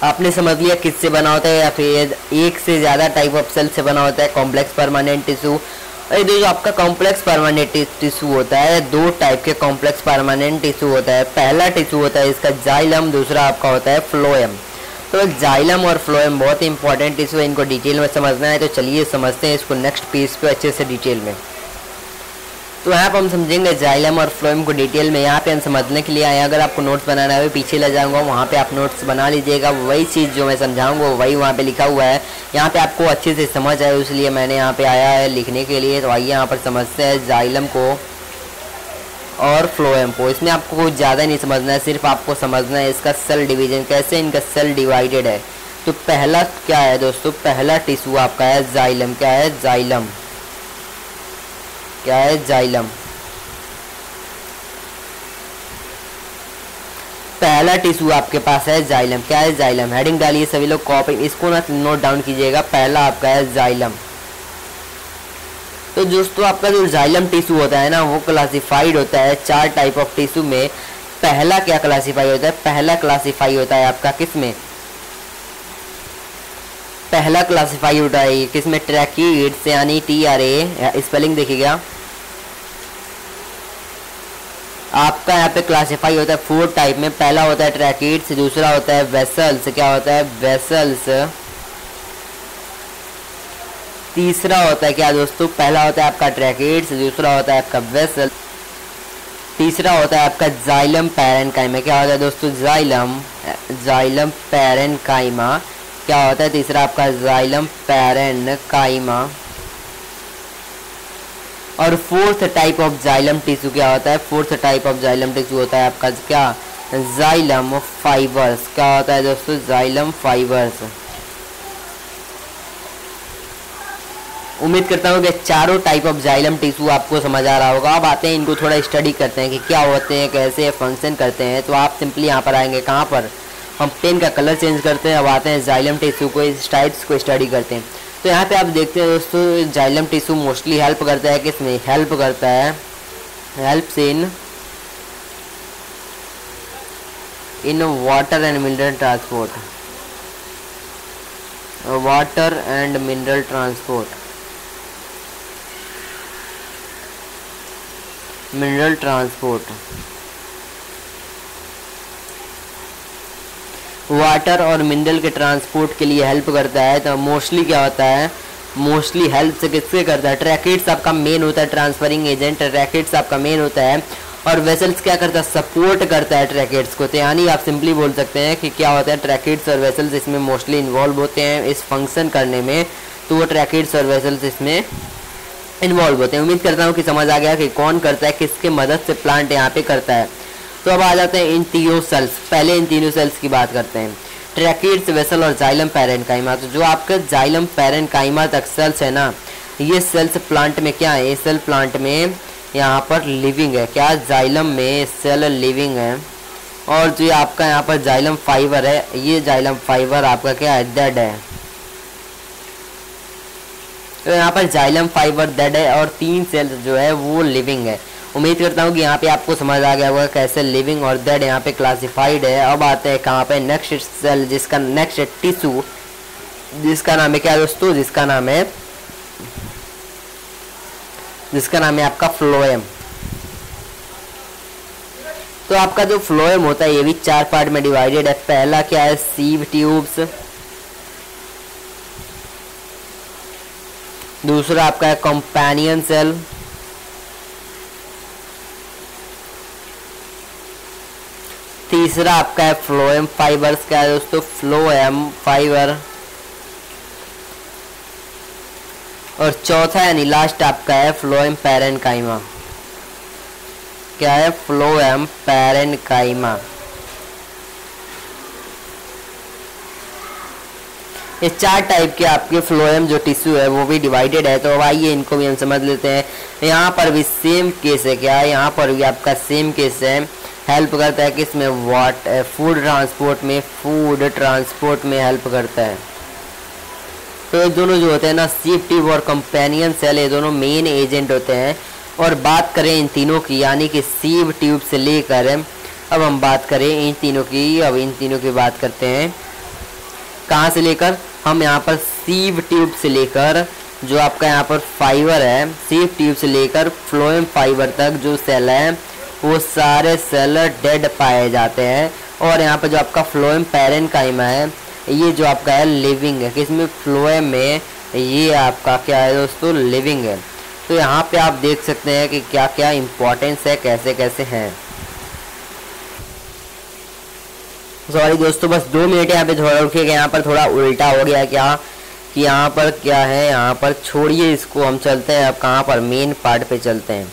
आपने समझ लिया किससे बना होता है, या फिर 1 से ज़्यादा टाइप ऑफ सेल से बना होता है कॉम्प्लेक्स परमानेंट टिश्यू। ये जो आपका कॉम्प्लेक्स परमानेंट टिश्यू होता है, 2 टाइप के कॉम्प्लेक्स परमानेंट टिश्यू होता है। पहला टिश्यू होता है इसका जाइलम, दूसरा आपका होता है फ्लोएम। तो जाइलम और फ्लोएम बहुत ही इंपॉर्टेंट टिश्यू है, इनको डिटेल में समझना है। तो चलिए समझते हैं इसको नेक्स्ट पेज पे अच्छे से डिटेल में। तो यहाँ पर हम समझेंगे जाइलम और फ्लोएम को डिटेल में। यहाँ पे हम समझने के लिए आए। अगर आपको नोट्स बनाना है पीछे ले जाऊँगा, वहाँ पे आप नोट्स बना लीजिएगा। वही चीज़ जो मैं समझाऊँगा वही वहाँ पे लिखा हुआ है। यहाँ पे आपको अच्छे से समझ आए इसलिए मैंने यहाँ पे आया है लिखने के लिए। तो आइए यहाँ पर समझते हैं जाइलम को और फ्लोएम को। इसमें आपको कुछ ज़्यादा नहीं समझना है, सिर्फ आपको समझना है इसका सेल डिवीजन, कैसे इनका सेल डिवाइडेड है। तो पहला क्या है दोस्तों? पहला टिश्यू आपका है जाइलम। क्या है? जाइलम। क्या है? जाइलम। पहला टिश्यू आपके पास है जाइलम। क्या है? जाइलम। हेडिंग डालिए सभी लोग, कॉपी इसको ना नोट डाउन कीजिएगा। पहला आपका है जाइलम। तो दोस्तों आपका जो जाइलम टिश्यू होता है ना, वो क्लासिफाइड होता है 4 टाइप ऑफ टिश्यू में। पहला क्या क्लासिफाई होता है? पहला क्लासिफाई होता है आपका किस में? पहला क्लासिफाई होता है किसमें? ट्रैकीड्स, यानी TRA, स्पेलिंग देखिएगा। आपका यहाँ पे क्लासिफाई होता है 4 टाइप में। पहला होता है ट्रैकीड्स, दूसरा होता है वेसल्स। क्या होता है? वेसल्स। तीसरा होता है क्या दोस्तों? पहला होता है आपका ट्रैकीड्स, दूसरा होता है आपका वेसल, तीसरा होता है आपका जाइलम पैरेन्काइमा। क्या होता है दोस्तों? Xylem parenchyma. क्या होता है तीसरा? आपका जाइलम पैरेन्काइमा। और fourth type of xylem tissue क्या होता है? Fourth type of xylem tissue होता है आपका क्या? Xylem fibres. क्या होता है दोस्तों? Xylem fibres. उम्मीद करता हूँ कि चारों टाइप ऑफ जाइलम टिश्यू आपको समझ आ रहा होगा। अब आते हैं इनको थोड़ा स्टडी करते हैं कि क्या होते हैं, कैसे फंक्शन करते हैं। तो आप सिंपली यहाँ पर आएंगे, कहाँ पर? हम पेन का कलर चेंज करते हैं। अब आते हैं जाइलम टिश्यू को, इस टाइप्स को स्टडी करते हैं। तो यहाँ पे आप देखते हैं दोस्तों, जाइलम टिश्यू मोस्टली हेल्प करता है किसमें? हेल्प करता है, helps in water and mineral transport, water and mineral transport, mineral transport, water और मिनरल के ट्रांसपोर्ट के लिए हेल्प करता है। तो मोस्टली क्या होता है? मोस्टली हेल्प से किससे करता है? ट्रैकेट्स आपका मेन होता है, ट्रांसफरिंग एजेंट ट्रैकेट्स आपका मेन होता है। और वेसल्स क्या करता है? सपोर्ट करता है ट्रैकेट्स को। तो यानी आप सिंपली बोल सकते हैं कि क्या होता है? ट्रैकेट्स और वेसल्स इसमें मोस्टली इन्वॉल्व होते हैं इस फंक्शन करने में। तो वो ट्रैकेट्स और वेसल्स इसमें इन्वॉल्व होते हैं। उम्मीद करता हूँ कि समझ आ गया कि कौन करता है, किसके मदद से प्लांट यहाँ पे करता है। तो अब आ जाते हैं इन तीनों सेल्स। पहले इन तीनों सेल्स की बात करते हैं, ट्रैकेट्स, वेसल और जाइलम पैरेन्काइमा। तो जो आपका जाइलम पैरेन्काइमा तक सेल्स है ना, ये सेल्स प्लांट में क्या है? ये सेल प्लांट में यहाँ पर लिविंग है। क्या? जाइलम में सेल लिविंग है। और जो आपका यहाँ पर जाइलम फाइबर है, ये जाइलम फाइबर आपका क्या है? डेड है। तो यहाँ पर जाइलम फाइबर डेड है और 3 सेल्स जो है वो लिविंग है। उम्मीद करता हूँ कि यहाँ पे आपको समझ आ गया होगा कैसे लिविंग और डेड यहाँ पे क्लासिफाइड है। अब आते हैं कहाँ पे? नेक्स्ट सेल, जिसका नेक्स्ट टिश्यू, जिसका नाम है क्या दोस्तों? जिसका नाम है आपका फ्लोएम। तो आपका जो फ्लोएम होता है ये भी 4 पार्ट में डिवाइडेड है। पहला क्या है? Sieve tubes. दूसरा आपका है कंपेनियन सेल। तीसरा आपका है फ्लोएम फाइबर्स। क्या है दोस्तों? Phloem fibre. और चौथा यानी लास्ट आपका है फ्लोएम पैरेन्काइमा। क्या है? Phloem parenchyma. ये 4 टाइप के आपके फ्लोएम जो टिश्यू है वो भी डिवाइडेड है। तो अब आइए इनको भी हम समझ लेते हैं। यहाँ पर भी सेम केस है। क्या है? यहाँ पर भी आपका सेम केस है। हेल्प करता है किसमें? फूड ट्रांसपोर्ट में हेल्प करता है। तो ये दोनों जो होते हैं ना, सीव ट्यूब और कंपेनियन सेल, ये दोनों मेन एजेंट होते हैं। और बात करें इन तीनों की, यानी कि सीव ट्यूब से लेकर, अब हम बात करें इन तीनों की, अब इन तीनों की बात करते हैं। कहाँ से लेकर? हम यहाँ पर सीव ट्यूब से लेकर जो आपका यहाँ पर फाइबर है, सीव ट्यूब से लेकर फ्लोएम फाइबर तक जो सेल है वो सारे सेल डेड पाए जाते हैं। और यहाँ पर जो आपका फ्लोएम पैरेन्काइमा है, ये जो आपका है लिविंग है। किसमें? फ्लोएम में। ये आपका क्या है दोस्तों? लिविंग है। तो यहाँ पे आप देख सकते हैं कि क्या क्या इम्पोर्टेंस है, कैसे कैसे हैं। सॉरी दोस्तों, बस 2 मिनट यहाँ पे थोड़ा रुकिएगा। यहाँ पर थोड़ा उल्टा हो गया क्या कि यहाँ पर क्या है, यहाँ पर छोड़िए इसको, हम चलते हैं अब कहाँ पर? मेन पार्ट पे चलते हैं।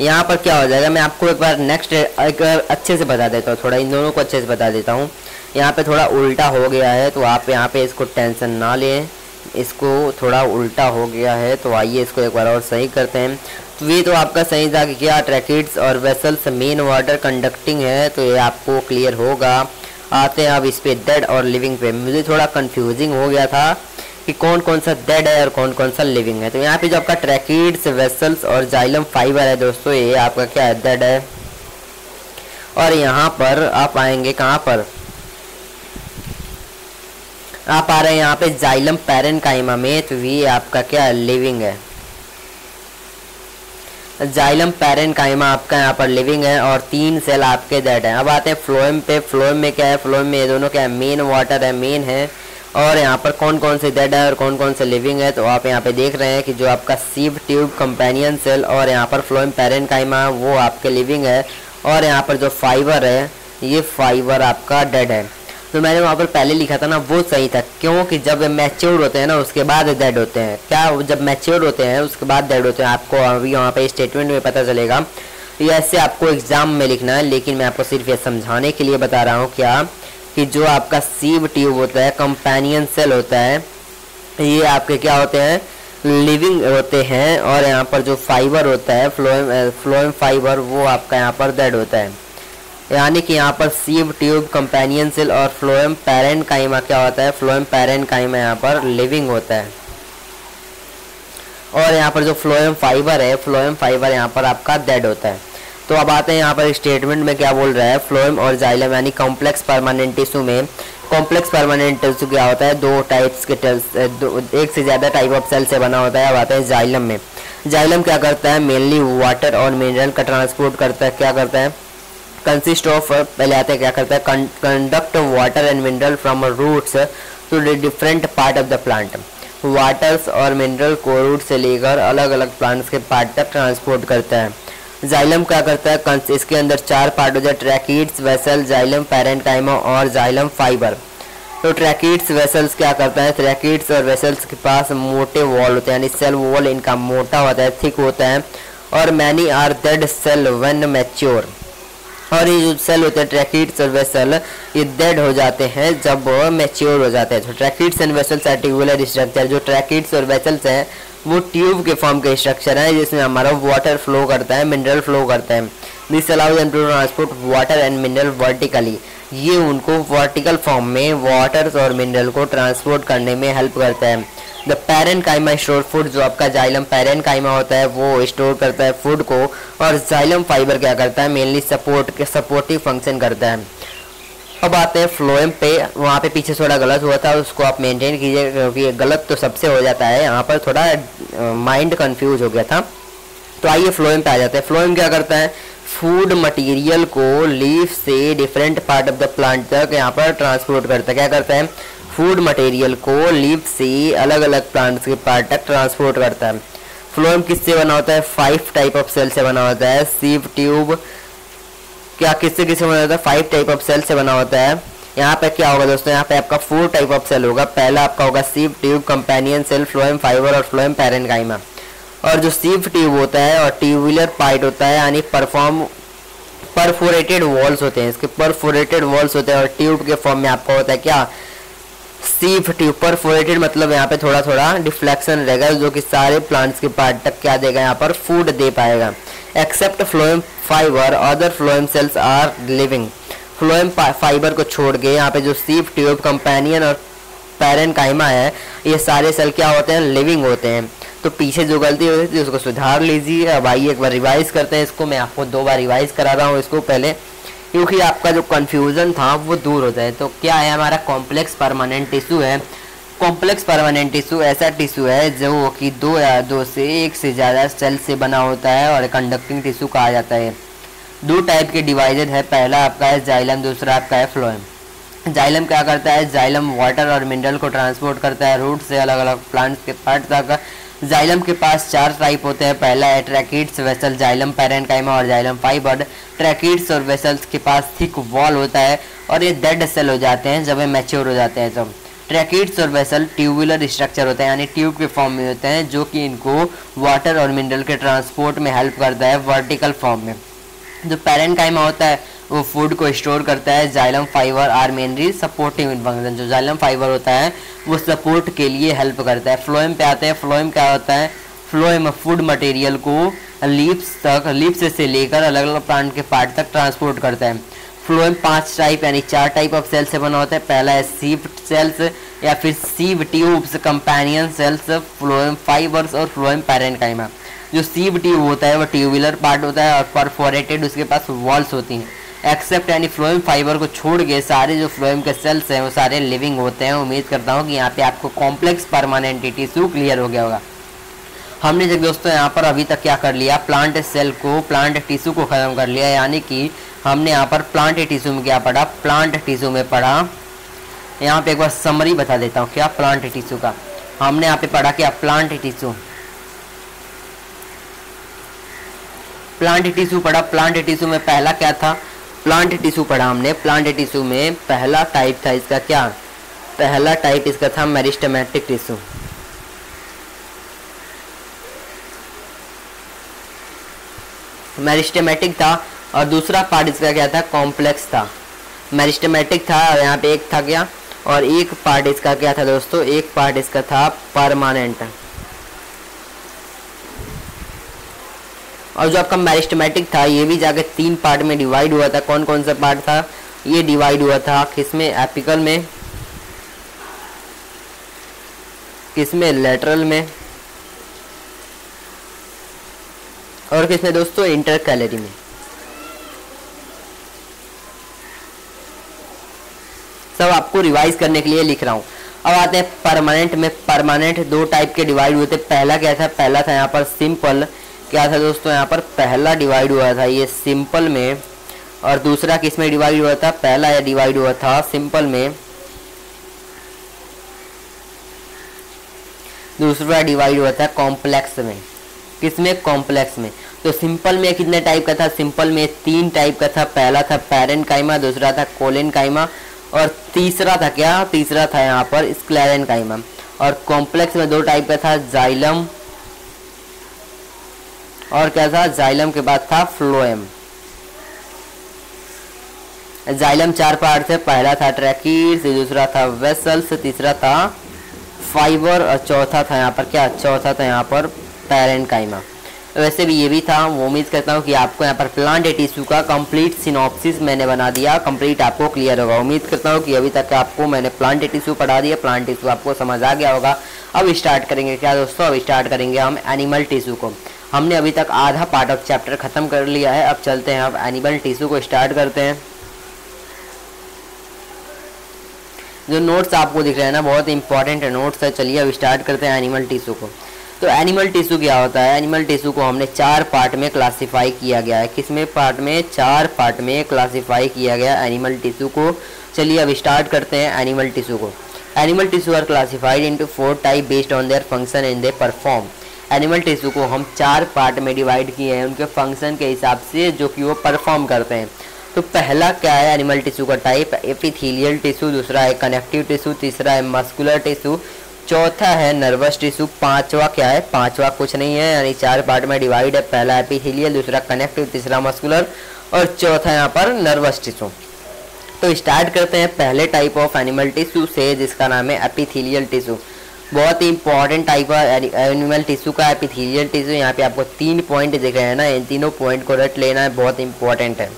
यहाँ पर क्या हो जाएगा, मैं आपको एक बार नेक्स्ट एक अच्छे से बता देता हूँ, थोड़ा इन दोनों को अच्छे से बता देता हूँ। यहाँ पे थोड़ा उल्टा हो गया है, तो आप यहाँ पे इसको टेंशन ना लें, इसको थोड़ा उल्टा हो गया है। तो आइए इसको एक बार और सही करते हैं। तो ये तो आपका सही था कि क्या ट्रैकेट्स और वेसल्स मेन वाटर कंडक्टिंग है, तो ये आपको क्लियर होगा। आते हैं अब इस पे डेड और लिविंग पे। मुझे थोड़ा कंफ्यूजिंग हो गया था कि कौन कौन सा डेड है और कौन कौन सा लिविंग है। तो यहाँ पे जो आपका ट्रैकेट्स, वेसल्स और जाइलम फाइबर है दोस्तों, ये आपका क्या है? डेड है। और यहाँ पर आप आएंगे कहाँ पर? आप आ रहे हैं यहाँ पे जाइलम पैरेन्काइमा में, तो ये आपका क्या है? लिविंग है। जाइलम पैरेन्काइमा आपका यहाँ पर लिविंग है और 3 सेल आपके डेड हैं। अब आते हैं फ्लोएम पे। फ्लोएम में क्या है? फ्लोएम में ये दोनों क्या है? मेन वाटर है, मेन है। और यहाँ पर कौन कौन से डेड है और कौन कौन से लिविंग है, तो आप यहाँ पे देख रहे हैं कि जो आपका सीव ट्यूब, कंपेनियन सेल और यहाँ पर फ्लोएम पैरेन्काइमा वो आपके लिविंग है। और यहाँ पर जो फाइबर है, ये फाइबर आपका डेड है। तो मैंने वहाँ पर पहले लिखा था ना वो सही था, क्योंकि जब मैच्योर होते हैं ना उसके बाद डेड होते हैं। क्या जब मैच्योर होते हैं उसके बाद डेड होते हैं, आपको अभी वहाँ पे स्टेटमेंट में पता चलेगा। ये ऐसे आपको एग्जाम में लिखना है, लेकिन मैं आपको सिर्फ ये समझाने के लिए बता रहा हूँ क्या कि जो आपका सीव ट्यूब होता है, कंपेनियन सेल होता है, ये आपके क्या होते हैं, लिविंग होते हैं। और यहाँ पर जो फाइबर होता है फ्लोएम फाइबर, वो आपका यहाँ पर डेड होता है। यानी कि यहाँ पर सीव ट्यूब, कंपेनियन सेल और फ्लोएम पैरेन्काइमा क्या होता है, फ्लोएम पैरेन्काइमा यहाँ पर लिविंग होता है। और यहाँ पर जो फ्लोएम फाइबर है, फ्लोएम फाइबर यहाँ पर आपका डेड होता है। तो अब आते हैं यहाँ पर स्टेटमेंट में क्या बोल रहा है, फ्लोएम और जाइलम यानी कॉम्प्लेक्स परमानेंट टिश्यू में, कॉम्प्लेक्स परमानेंट टिश्यू क्या होता है, दो टाइप्स के एक से ज़्यादा टाइप ऑफ सेल से बना होता है। अब आता है जाइलम में। जाइलम क्या करता है, मेनली वाटर और मिनरल का ट्रांसपोर्ट करता है। क्या करता है, कंसिस्ट ऑफ, पहले आते हैं क्या करता है, conduct water and mineral from roots to different part of the plant. Waters और मिनरल को रूट से लेकर अलग अलग प्लांट्स के पार्ट तक ट्रांसपोर्ट करता है। जाइलम क्या करता है, इसके अंदर 4 पार्ट हो जाए, ट्रैकीड्स, वेसल, जाइलम पैरेन्काइमा और जाइलम फाइबर। तो ट्रैकीड्स वेसल्स क्या करता है, ट्रैकीड्स और वेसल्स के पास मोटे वॉल होते हैं, यानी सेल वॉल इनका मोटा होता है, थिक होता है। और many are dead cell when mature. और ये जो सेल होते हैं ट्रैकीड्स और वेसल, ये डेड हो जाते हैं जब मैच्योर हो जाते हैं। तो tracheids and vessels are tubular structure. जो ट्रैकीड्स और वेसल्स हैं वो ट्यूब के फॉर्म के स्ट्रक्चर है, जिसमें हमारा वाटर फ्लो करता है, मिनरल फ्लो करता है। This allows them to transport water and mineral vertically. ये उनको वर्टिकल फॉर्म में वाटर्स और मिनरल को ट्रांसपोर्ट करने में हेल्प करता है। द पैरेन्काइमा स्टोर फूड, जो आपका जाइलम पैरेन्काइमा होता है वो स्टोर करता है फूड को। और जाइलम फाइबर क्या करता है, मेनली सपोर्टिव फंक्शन करता है। अब आते हैं फ्लोएम पे। वहाँ पे पीछे थोड़ा गलत हुआ था, उसको आप मेंटेन कीजिए, क्योंकि गलत तो सबसे हो जाता है, यहाँ पर थोड़ा माइंड कंफ्यूज हो गया था। तो आइए फ्लोएम पे आ जाते हैं। फ्लोएम क्या करता है, फूड मटेरियल को लीफ से different part of the plant तक यहाँ पर ट्रांसपोर्ट करता है। क्या करता है, फूड मटेरियल को लीफ से अलग अलग प्लांट्स के पार्ट तक ट्रांसपोर्ट करता है। फ्लोएम किससे बना होता है, 5 टाइप ऑफ सेल से बना होता है। सीव ट्यूब क्या किससे बना होता है, 5 टाइप ऑफ सेल से बना होता है। यहाँ पे क्या होगा दोस्तों, यहाँ पे आपका 4 टाइप ऑफ सेल होगा। पहला आपका होगा sieve tube, companion cell, phloem fibre और फ्लोएम पैरेन्काइमा। और जो सीव ट्यूब होता है और ट्यूबुलर पार्ट होता है, यानी परफोरेटेड वॉल्स होते हैं, इसके परफोरेटेड वॉल्स होते हैं। और ट्यूब के फॉर्म में आपका होता है क्या, सीव ट्यूब। परफोरेटेड मतलब यहाँ पे थोड़ा थोड़ा डिफ्लेक्शन रहेगा, जो कि सारे प्लांट्स के पार्ट तक क्या देगा, यहाँ पर फूड दे पाएगा। Except phloem fibre, other phloem cells are living. Phloem fibre को छोड़ के यहाँ पे जो सीव ट्यूब, कंपेनियन और पैरेन्काइमा है, ये सारे सेल क्या होते हैं, लिविंग होते हैं। तो पीछे जो गलती हुई थी उसको सुधार लीजिए। अब आइए एक बार रिवाइज करते हैं इसको। मैं आपको 2 बार रिवाइज करा रहा हूँ इसको पहले, क्योंकि आपका जो कन्फ्यूज़न था वो दूर हो जाए। तो क्या है, हमारा कॉम्प्लेक्स परमानेंट टिश्यू है। कॉम्प्लेक्स परमानेंट टिश्यू ऐसा टिश्यू है जो कि 2 या 2 से 1 से ज़्यादा सेल से बना होता है और कंडक्टिंग टिश्यू कहा जाता है। 2 टाइप के डिवाइडेड है, पहला आपका है जाइलम, दूसरा आपका है फ्लोएम। जाइलम क्या करता है, जाइलम वाटर और मिनरल को ट्रांसपोर्ट करता है रूट से अलग अलग प्लांट्स के पार्ट तक। जाइलम के पास 4 टाइप होते हैं। पहला है ट्रैकीड्स, वेसल, जाइलम पैरेन्काइमा और जाइलम फाइबर। ट्रैकीड्स और वेसल्स के पास थिक वॉल होता है और ये डेड सेल हो जाते हैं जब ये मैच्योर हो जाते हैं। तब ट्रैकीड्स और वेसल ट्यूबुलर स्ट्रक्चर होते हैं, यानी ट्यूब के फॉर्म में होते हैं, जो कि इनको वाटर और मिनरल के ट्रांसपोर्ट में हेल्प करता है वर्टिकल फॉर्म में। जो पैरेन्काइमा होता है वो फूड को स्टोर करता है। Xylem fibre are mainly supportive in function. जो जाइलम फाइबर होता है वो सपोर्ट के लिए हेल्प करता है। फ्लोएम पे आते हैं। फ्लोएम क्या होता है, फ्लोएम फूड मटेरियल को लीव्स से लेकर अलग अलग प्लांट के पार्ट तक ट्रांसपोर्ट करता है। फ्लोएम 5 टाइप यानी 4 टाइप ऑफ सेल से बना होता है। पहला है सीव सेल्स या फिर sieve tubes, companion cells, phloem fibres और फ्लोएम पैरेन्काइमा। जो सीव ट्यूब होता है वो ट्यूबुलर पार्ट होता है और परफोरेटेड, उसके पास वॉल्स होती हैं। एक्सेप्ट यानी फ्लोएम फाइबर को छोड़ के सारे जो फ्लोएम के सेल्स हैं वो सारे लिविंग होते हैं। उम्मीद करता हूँ कि यहाँ पे आपको कॉम्प्लेक्स परमानेंट टिश्यू क्लियर हो गया होगा। हमने जब दोस्तों यहाँ पर अभी तक क्या कर लिया, प्लांट सेल को, प्लांट टिश्यू को ख़त्म कर लिया, यानी कि हमने यहाँ पर प्लांट टिश्यू में क्या पढ़ा, प्लांट टिश्यू में पढ़ा। यहाँ पे एक बार समरी बता देता हूँ क्या प्लांट टिश्यू का। हमने यहाँ पे पढ़ा क्या, प्लांट टिश्यू पढ़ा। प्लांट टिश्यू में पहला क्या था, प्लांट टिश्यू पढ़ा हमने। प्लांट टिश्यू में पहला टाइप था इसका क्या, पहला टाइप इसका था मेरिस्टेमेटिक टिश्यू। मेरिस्टेमेटिक था और दूसरा पार्ट इसका क्या था, कॉम्प्लेक्स था। मेरिस्टेमेटिक था और यहाँ पे एक था क्या, और एक पार्ट इसका क्या था दोस्तों, एक पार्ट इसका था परमानेंट। और जो आपका मेरिस्टेमेटिक था ये भी जाके 3 पार्ट में डिवाइड हुआ था। कौन कौन सा पार्ट था, ये डिवाइड हुआ था किसमें, एपिकल में, किसमें, लेटरल में, और किसमें दोस्तों, इंटरकैलरी में। सब आपको रिवाइज करने के लिए लिख रहा हूं। अब आते हैं परमानेंट में। परमानेंट 2 टाइप के डिवाइड हुए थे। पहला क्या था, पहला था यहाँ पर सिंपल, क्या था दोस्तों, यहाँ पर पहला डिवाइड हुआ था ये सिंपल में, और दूसरा किस में डिवाइड हुआ था, पहला ये डिवाइड हुआ था सिंपल में, दूसरा डिवाइड हुआ था कॉम्प्लेक्स में। किसमें, कॉम्प्लेक्स में। तो सिंपल में कितने टाइप का था, सिंपल में 3 टाइप का था। पहला था पैरेन्काइमा, दूसरा था कोलेनकाइमा, और तीसरा था क्या, तीसरा था यहाँ पर स्क्लेरेन्काइमा। और कॉम्प्लेक्स में 2 टाइप का था, जाइलम, और क्या था, जाइलम के बाद था फ्लोएम। जाइलम 4 पार्ट थे, पहला था ट्रैकीड्स, दूसरा था वेसल्स, तीसरा था फाइबर, और चौथा था यहाँ पर क्या, चौथा था यहाँ पर पैरेन्काइमा। वैसे भी ये भी था। उम्मीद करता हूँ कि आपको यहाँ पर प्लांट टिश्यू का कंप्लीट सिनॉप्सिस मैंने बना दिया, कंप्लीट आपको क्लियर होगा। उम्मीद करता हूँ कि अभी तक आपको मैंने प्लांट टिश्यू पढ़ा दिया, प्लांट टिश्यू आपको समझ आ गया होगा। अब स्टार्ट करेंगे क्या दोस्तों, अब स्टार्ट करेंगे हम एनिमल टिश्यू को। हमने अभी तक आधा पार्ट ऑफ चैप्टर खत्म कर लिया है, अब चलते हैं, अब एनिमल टिश्यू को स्टार्ट करते हैं। जो नोट्स आपको दिख रहे हैं ना, बहुत इंपॉर्टेंट नोट्स है। चलिए अब स्टार्ट करते हैं एनिमल टिश्यू को। तो एनिमल टिश्यू क्या होता है, एनिमल टिश्यू को हमने 4 पार्ट में क्लासिफाई किया गया है। किसमें पार्ट में, 4 पार्ट में क्लासिफाई किया गया एनिमल टिश्यू को। चलिए अब स्टार्ट करते हैं एनिमल टिश्यू को। Animal tissue are classified into 4 type based on their function and they perform. Animal tissue को हम 4 पार्ट में डिवाइड किए हैं उनके फंक्शन के हिसाब से जो कि वो परफॉर्म करते हैं। तो पहला क्या है एनिमल टिश्यू का टाइप, एपिथेलियल टिश्यू, दूसरा है कनेक्टिव टिश्यू, तीसरा है मस्कुलर टिश्यू, चौथा है नर्वस टिश्यू, पांचवा क्या है, पांचवा कुछ नहीं है, यानी 4 पार्ट में डिवाइड है। पहला एपिथेलियल, दूसरा कनेक्टिव, तीसरा मस्कुलर, और चौथा यहाँ पर नर्वस टिश्यू। तो स्टार्ट करते हैं पहले टाइप ऑफ एनिमल टिश्यू से, जिसका नाम है एपिथेलियल टिश्यू। बहुत ही इंपॉर्टेंट टाइप है एनिमल टिश्यू का एपिथेलियल टिश्यू। यहाँ पे आपको 3 पॉइंट दिख रहे हैं ना, इन तीनों पॉइंट को रट लेना है, बहुत इंपॉर्टेंट है।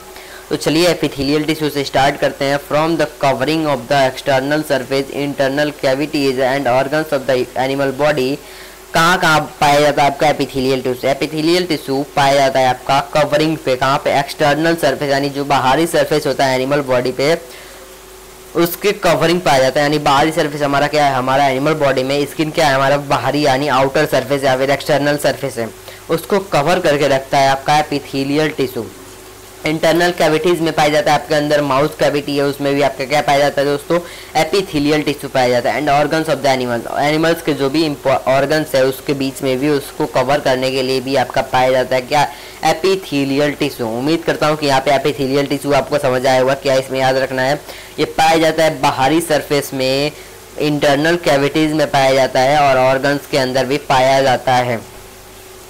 तो चलिए एपिथेलियल टिश्यू से स्टार्ट करते हैं। From the covering of the external surface internal cavities and organs of the animal body. कहाँ पाया जाता है आपका एपिथेलियल टिश्यू, एपिथेलियल टिश्यू पाया जाता है आपका कवरिंग पे, कहाँ पे, एक्सटर्नल सरफेस, यानी जो बाहरी सरफेस होता है एनिमल बॉडी पे उसके कवरिंग पाया जाता है। यानी बाहरी सरफेस हमारा क्या है, हमारा एनिमल बॉडी में स्किन क्या है, हमारा बाहरी यानी आउटर सरफेस या फिर एक्सटर्नल सरफेस है, उसको कवर करके रखता है आपका एपिथेलियल टिश्यू। इंटरनल कैविटीज में पाया जाता है आपके अंदर, माउथ कैविटी है उसमें भी आपका क्या पाया जाता है दोस्तों, एपिथेलियल टिश्यू पाया जाता है। And organs of the animal, animals के जो भी ऑर्गन्स है उसके बीच में भी उसको कवर करने के लिए भी आपका पाया जाता है क्या, एपिथेलियल टिश्यू। उम्मीद करता हूँ कि यहाँ पे एपिथेलियल टिश्यू आपको समझ आया होगा, क्या इसमें याद रखना है। ये पाया जाता है बाहरी सरफेस में, इंटरनल कैविटीज में पाया जाता है, और ऑर्गन्स के अंदर भी पाया जाता है।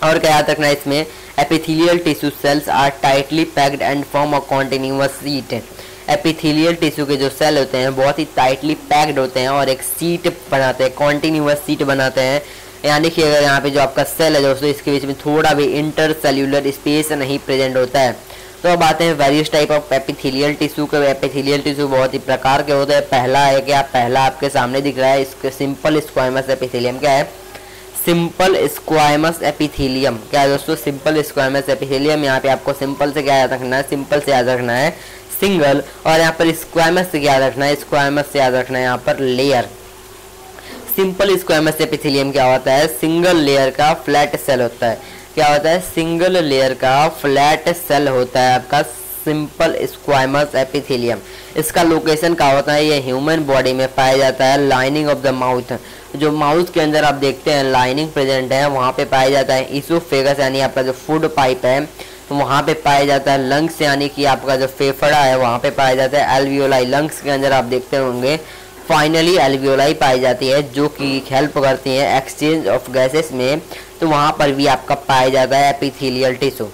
और क्या याद रखना है इसमें, epithelial tissue cells are tightly packed and form a continuous sheet। Epithelial tissue के जो सेल होते हैं बहुत ही टाइटली पैक्ड होते हैं और एक सीट बनाते हैं, कॉन्टिन्यूअस सीट बनाते हैं। यानी कि अगर यहाँ पे जो आपका सेल है दोस्तों इसके बीच में थोड़ा भी इंटर सेल्यूलर स्पेस नहीं प्रेजेंट होता है। तो अब आते हैं various type of epithelial tissue के। एपिथेलियल टिश्यू बहुत ही प्रकार के होते हैं। पहला है क्या, पहला आपके सामने दिख रहा है, इसके सिंपल स्क्वायमस एपिथेलियम। क्या है, सिंपल स्क्वायमस एपिथेलियम। क्या है दोस्तों, सिंपल स्क्वायमस एपिथेलियम। यहाँ पे आपको सिंपल से क्या याद रखना है, सिंपल से याद रखना है सिंगल, और यहाँ पर स्क्वायमस से क्या याद रखना है, स्क्वायमस से याद रखना है यहाँ पर लेयर। सिंपल स्क्वायमस एपिथेलियम क्या होता है, सिंगल लेयर का फ्लैट सेल होता है। क्या होता है, सिंगल लेयर का फ्लैट सेल होता है आपका सिंपल स्क्वायमस एपिथेलियम। इसका लोकेशन क्या होता है, ये ह्यूमन बॉडी में पाया जाता है लाइनिंग ऑफ द माउथ। जो माउथ के अंदर आप देखते हैं लाइनिंग प्रेजेंट है वहाँ पे पाया जाता है। इसोफेगस यानी आपका जो फूड पाइप है, वहाँ पे पाया जाता है। लंग्स यानी कि आपका जो फेफड़ा है वहाँ पे पाया जाता है। एल्वियोलाई, लंग्स के अंदर आप देखते होंगे फाइनली एल्वियोलाई पाई जाती है जो कि हेल्प करती है एक्सचेंज ऑफ गैसेस में, तो वहाँ पर भी आपका पाया जाता है एपिथेलियल टिश्यू।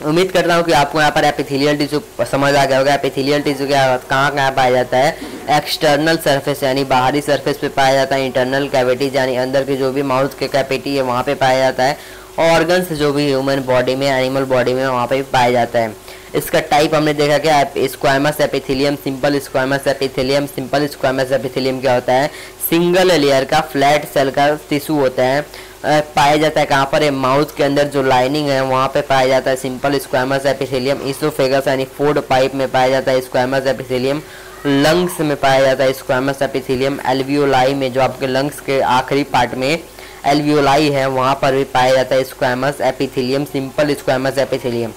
उम्मीद करता हूँ कि आपको यहाँ पर एपिथेलियल टिश्यू समझ आ गया होगा। एपिथेलियल टिश्यू क्या कहाँ कहाँ पाया जाता है? एक्सटर्नल सरफेस यानी बाहरी सरफेस पे पाया जाता है। इंटरनल कैविटीज यानी अंदर की जो भी माउथ के कैविटी है वहाँ पे पाया जाता है। ऑर्गन्स जो भी ह्यूमन बॉडी में, एनिमल बॉडी में, वहाँ पे भी पाया जाता है। इसका टाइप हमने देखा क्या, squamous epithelium, simple squamous epithelium. Simple squamous epithelium क्या होता है? सिंगल लेयर का फ्लैट सेल का टिश्यू होता है। पाया जाता है कहाँ पर? माउथ के अंदर जो लाइनिंग है वहाँ पे पाया जाता है सिंपल स्क्वामस एपिथेलियम। इसोफेगस यानी फूड पाइप में पाया जाता है स्क्वामस एपिथेलियम। लंग्स में पाया जाता है स्क्वामस एपिथेलियम। एल्वियोलाई में, जो आपके लंग्स के आखिरी पार्ट में एल्वियोलाई है, वहाँ पर भी पाया जाता है squamous epithelium, simple squamous epithelium.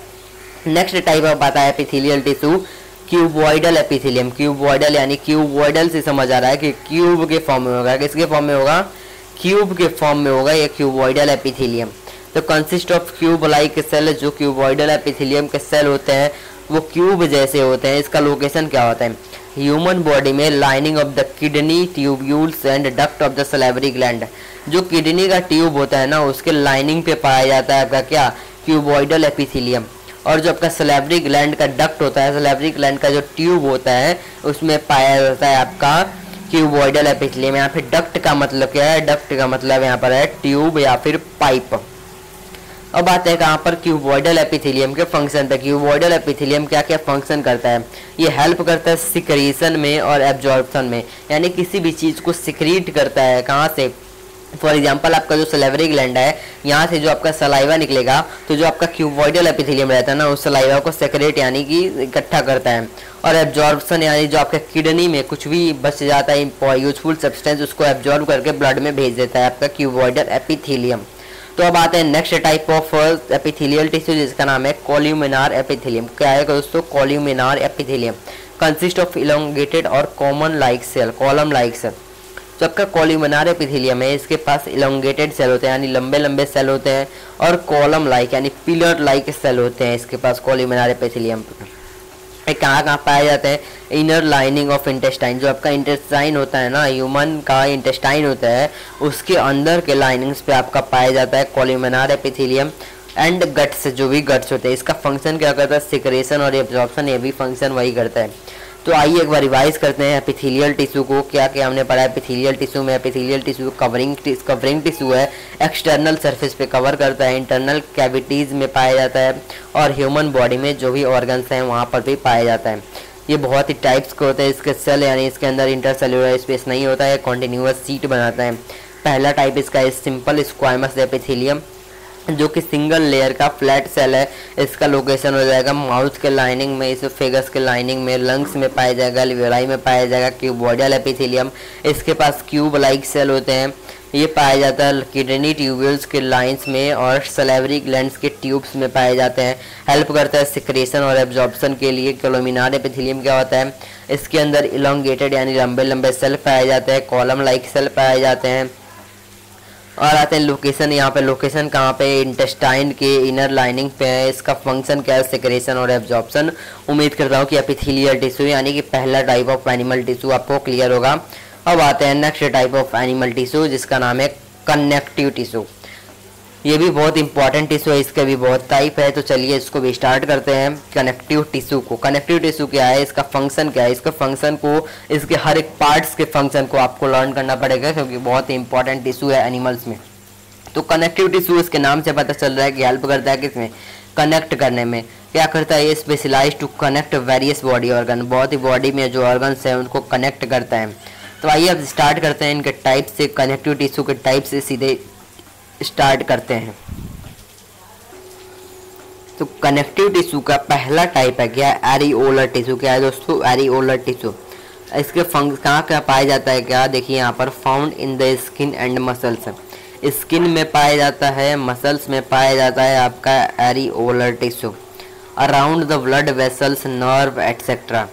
Next type of आता है epithelial tissue cuboidal epithelium. Cuboidal यानी क्यूबॉइडल से समझ आ रहा है कि क्यूब के फॉर्म में होगा। किसके फॉर्म में होगा? क्यूब के फॉर्म में होगा ये क्यूबॉइडल एपिथेलियम। तो consist of cube like cell. जो क्यूबॉइडल एपिथेलियम के सेल होते हैं वो क्यूब जैसे होते हैं। इसका लोकेशन क्या होता है? ह्यूमन बॉडी में lining of the kidney tubules and duct of the salivary gland. जो किडनी का ट्यूब होता है ना, उसके लाइनिंग पे पाया जाता है आपका क्या? Cuboidal epithelium. और जो आपका सलेवरी ग्लैंड का डक्ट होता है, सलेवरी ग्लैंड का जो ट्यूब होता है, उसमें पाया जाता है आपका क्यूबॉइडल एपिथेलियम। यहाँ पे डक्ट का मतलब क्या है? डक्ट का मतलब यहाँ पर है ट्यूब या फिर पाइप। अब आते हैं कहाँ पर? क्यूबॉइडल एपिथेलियम के फंक्शन पे। क्यूबॉइडल एपिथेलियम क्या क्या फंक्शन करता है? ये हेल्प करता है सिक्रीशन में और एब्जॉर्प्शन में, यानी किसी भी चीज़ को सिक्रीट करता है। कहाँ से? फॉर एग्जाम्पल आपका जो सलेवरी ग्लैंड है, यहाँ से जो आपका सलाइवा निकलेगा, तो जो आपका क्यूबॉइडल एपिथेलियम रहता है ना, उस सलाइवा को सेक्रेट यानी कि इकट्ठा करता है। और एब्जॉर्प्शन यानी जो आपके किडनी में कुछ भी बच जाता है यूजफुल सब्सटेंस, उसको एब्जॉर्ब करके ब्लड में भेज देता है आपका क्यूबॉइडल एपिथेलियम। तो अब आते हैं next type of epithelial tissue जिसका नाम है कोल्यूमिनार एपिथेलियम। क्या है दोस्तों? Columnar epithelium consist of elongated और common like cell, column like cell. जो आपका कोल्यूमिनार एपिथेलियम है, इसके पास इलोंगेटेड सेल होते हैं यानी लंबे लंबे सेल होते हैं, और कॉलम लाइक यानी पिलर लाइक सेल होते हैं इसके पास कोल्यूमिनार एपिथेलियम। कहाँ कहाँ पाए जाते हैं? Inner lining of intestine. जो आपका इंटेस्टाइन होता है ना, ह्यूमन का इंटेस्टाइन होता है, उसके अंदर के लाइनिंग्स पे आपका पाया जाता है कोल्यूमिनार एपिथेलियम। एंड गट्स, जो भी गट्स होते हैं, इसका फंक्शन क्या करता है? सिक्रेशन और एब्जॉर्प्शन, ये भी फंक्शन वही करता है। तो आइए एक बार रिवाइज करते हैं एपिथेलियल टिश्यू को। क्या क्या हमने पढ़ा है एपिथेलियल टिश्यू में? एपिथेलियल टिश्यू कवरिंग टिश्यू है, एक्सटर्नल सरफेस पे कवर करता है, इंटरनल कैविटीज़ में पाया जाता है, और ह्यूमन बॉडी में जो भी ऑर्गन्स हैं वहाँ पर भी पाया जाता है। ये बहुत ही टाइप्स के होते हैं। इसके सेल यानी इसके अंदर इंटरसेल्युलर स्पेस नहीं होता है, कॉन्टिन्यूअस सीट बनाता है। पहला टाइप इसका है सिंपल स्क्वामस एपिथेलियम, जो कि सिंगल लेयर का फ्लैट सेल है। इसका लोकेशन हो जाएगा माउथ के लाइनिंग में, इसोफेगस के लाइनिंग में, लंग्स में पाया जाएगा, एल्वियोलाई में पाया जाएगा क्यूबॉइडल एपिथेलियम। इसके पास क्यूब लाइक सेल होते हैं। ये पाया जाता है किडनी ट्यूब्यूल्स के लाइंस में और सलेवरी ग्लैंड्स के ट्यूब्स में पाए जाते हैं। हेल्प करता है सिक्रेशन और एब्जॉर्प्शन के लिए। कोल्यूमिनार एपिथेलियम क्या होता है? इसके अंदर इलोंगेटेड यानी लंबे लंबे सेल पाए जाते हैं, कॉलम लाइक सेल पाए जाते हैं। और आते हैं लोकेशन। यहाँ पे लोकेशन कहाँ पे? इंटेस्टाइन के इनर लाइनिंग पे है। इसका फंक्शन क्या है? सिक्रेशन और एब्जॉर्प्शन। उम्मीद करता हूँ कि एपिथेलियल टिश्यू यानी कि पहला टाइप ऑफ एनिमल टिश्यू आपको क्लियर होगा। अब आते हैं next type of animal tissue जिसका नाम है कनेक्टिव टिश्यू। ये भी बहुत इंपॉर्टेंट टिश्यू है, इसके भी बहुत टाइप है। तो चलिए इसको भी स्टार्ट करते हैं कनेक्टिव टिश्यू को। कनेक्टिव टिश्यू क्या है? इसका फंक्शन क्या है? इसका फंक्शन को, इसके हर एक पार्ट्स के फंक्शन को आपको लर्न करना पड़ेगा, क्योंकि बहुत ही इंपॉर्टेंट टिश्यू है एनिमल्स में। तो कनेक्टिव टिश्यू इसके नाम से पता चल रहा है कि हेल्प करता है किसमें? कनेक्ट करने में। क्या करता है ये? Specialise to connect various body organ. बहुत ही बॉडी में जो ऑर्गन्स हैं उनको कनेक्ट करता है। तो आइए अब स्टार्ट करते हैं इनके टाइप से। कनेक्टिव टिश्यू के टाइप से सीधे स्टार्ट करते हैं। तो कनेक्टिव टिश्यू का पहला टाइप है क्या? एरिओलर टिश्यू। क्या है दोस्तों? एरिओलर टिश्यू। इसके फंक्शन कहाँ क्या पाया जाता है? क्या देखिए यहाँ पर, found in the skin and muscles. Skin में पाया जाता है, मसल्स में पाया जाता है आपका areolar tissue. Around the blood vessels, nerve etcetera.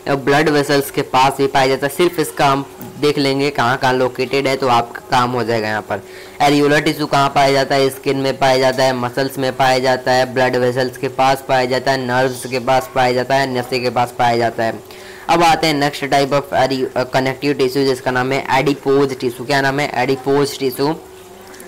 Blood vessels के पास भी पाया जाता है। सिर्फ इसका हम देख लेंगे कहाँ कहाँ लोकेटेड है तो आपका काम हो जाएगा। यहाँ पर एरियोलर टिश्यू कहाँ पाया जाता है, स्किन में पाया जाता है, मसल्स में पाया जाता है, ब्लड वेसल्स के पास पाया जाता है, नर्व्स के पास पाया जाता है, नसें के पास पाया जाता है। अब आते हैं next type of connective tissue जिसका नाम है एडिपोज टिश्यू। क्या नाम है? Adipose tissue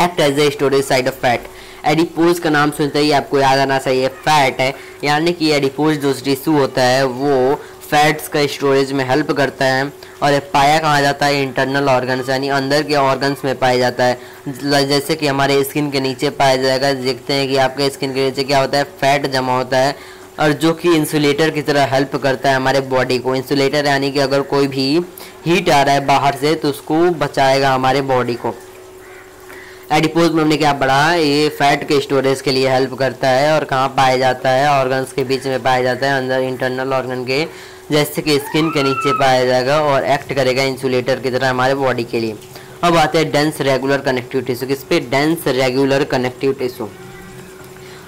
act as a storage site of fat. Adipose का नाम सुनते ही आपको याद आना चाहिए फैट है, यानी कि एडिपोज जो टिश्यू होता है वो फैट्स का स्टोरेज में हेल्प करता है। और ये पाया कहाँ जाता है? इंटरनल ऑर्गन्स यानी अंदर के ऑर्गन्स में पाया जाता है। जैसे कि हमारे स्किन के नीचे पाया जाएगा, देखते हैं कि आपके स्किन के नीचे क्या होता है? फैट जमा होता है और जो कि इंसुलेटर की तरह हेल्प करता है हमारे बॉडी को। इंसुलेटर यानी कि अगर कोई भी हीट आ रहा है बाहर से तो उसको बचाएगा हमारे बॉडी को। एडिपोज में हमने क्या पढ़ा? ये फैट के स्टोरेज के लिए हेल्प करता है। और कहाँ पाया जाता है? ऑर्गन्स के बीच में पाया जाता है, अंदर इंटरनल ऑर्गन के, जैसे कि स्किन के नीचे पाया जाएगा और एक्ट करेगा इंसुलेटर की तरह हमारे बॉडी के लिए। अब आते हैं डेंस रेगुलर कनेक्टिव टिश्यू। किस पे? Dense regular connective tissue.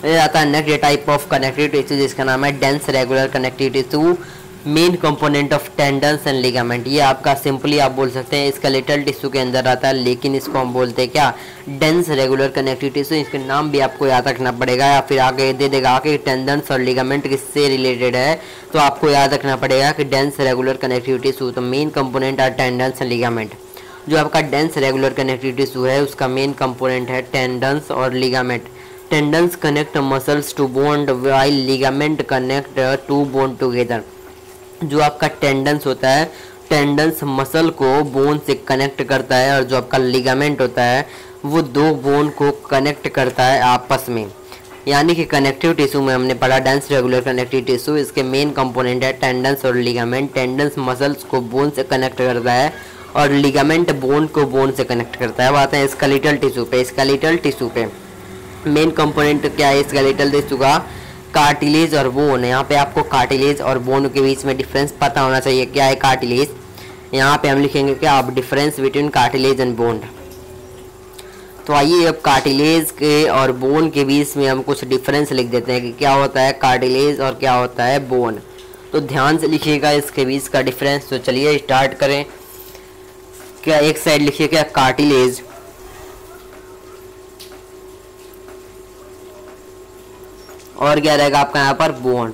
ये आता है next type of connective tissue जिसका नाम है dense regular connective tissue. Main component of tendons and ligament. ये आपका सिंपली आप बोल सकते हैं स्केलेटल टिश्यू के अंदर आता है, लेकिन इसको हम बोलते हैं क्या? Dense regular connective tissue. इसके नाम भी आपको याद रखना पड़ेगा या फिर आगे दे देगा कि टेंडन्स और लिगामेंट किससे रिलेटेड है, तो आपको याद रखना पड़ेगा कि डेंस रेगुलर कनेक्टिव टिश्यू। तो main component are tendons and ligament. जो आपका डेंस रेगुलर कनेक्टिव टिश्यू है उसका मेन कंपोनेंट है टेंडन्स और ligament. Tendons connect muscles to bone while ligament connect to bone together. जो आपका टेंडन्स होता है, टेंडन्स मसल को बोन से कनेक्ट करता है और जो आपका लिगामेंट होता है वो दो बोन को कनेक्ट करता है आपस में। यानी कि कनेक्टिव टिश्यू में हमने पढ़ा डेंस रेगुलर कनेक्टिव टिश्यू, इसके मेन कंपोनेंट है टेंडन्स और लिगामेंट। टेंडन्स मसल्स को बोन से कनेक्ट करता है और लिगामेंट बोन को बोन से कनेक्ट करता है। अब आते हैं स्केलेटल टिश्यू पे। स्केलेटल टिश्यू पे मेन कंपोनेंट क्या है स्केलेटल टिश्यू का? कार्टिलेज और बोन। यहाँ पे आपको कार्टिलेज और बोन के बीच में डिफरेंस पता होना चाहिए। क्या है कार्टिलेज? यहाँ पे हम लिखेंगे क्या? आप difference between cartilage and bone. तो आइए अब कार्टिलेज के और बोन के बीच में हम कुछ डिफरेंस लिख देते हैं कि क्या होता है कार्टिलेज और क्या होता है बोन। तो ध्यान से लिखिएगा इसके बीच का डिफरेंस। तो चलिए स्टार्ट करें। क्या एक साइड लिखिए क्या? कार्टिलेज, और क्या रहेगा आपका यहाँ पर? बोन।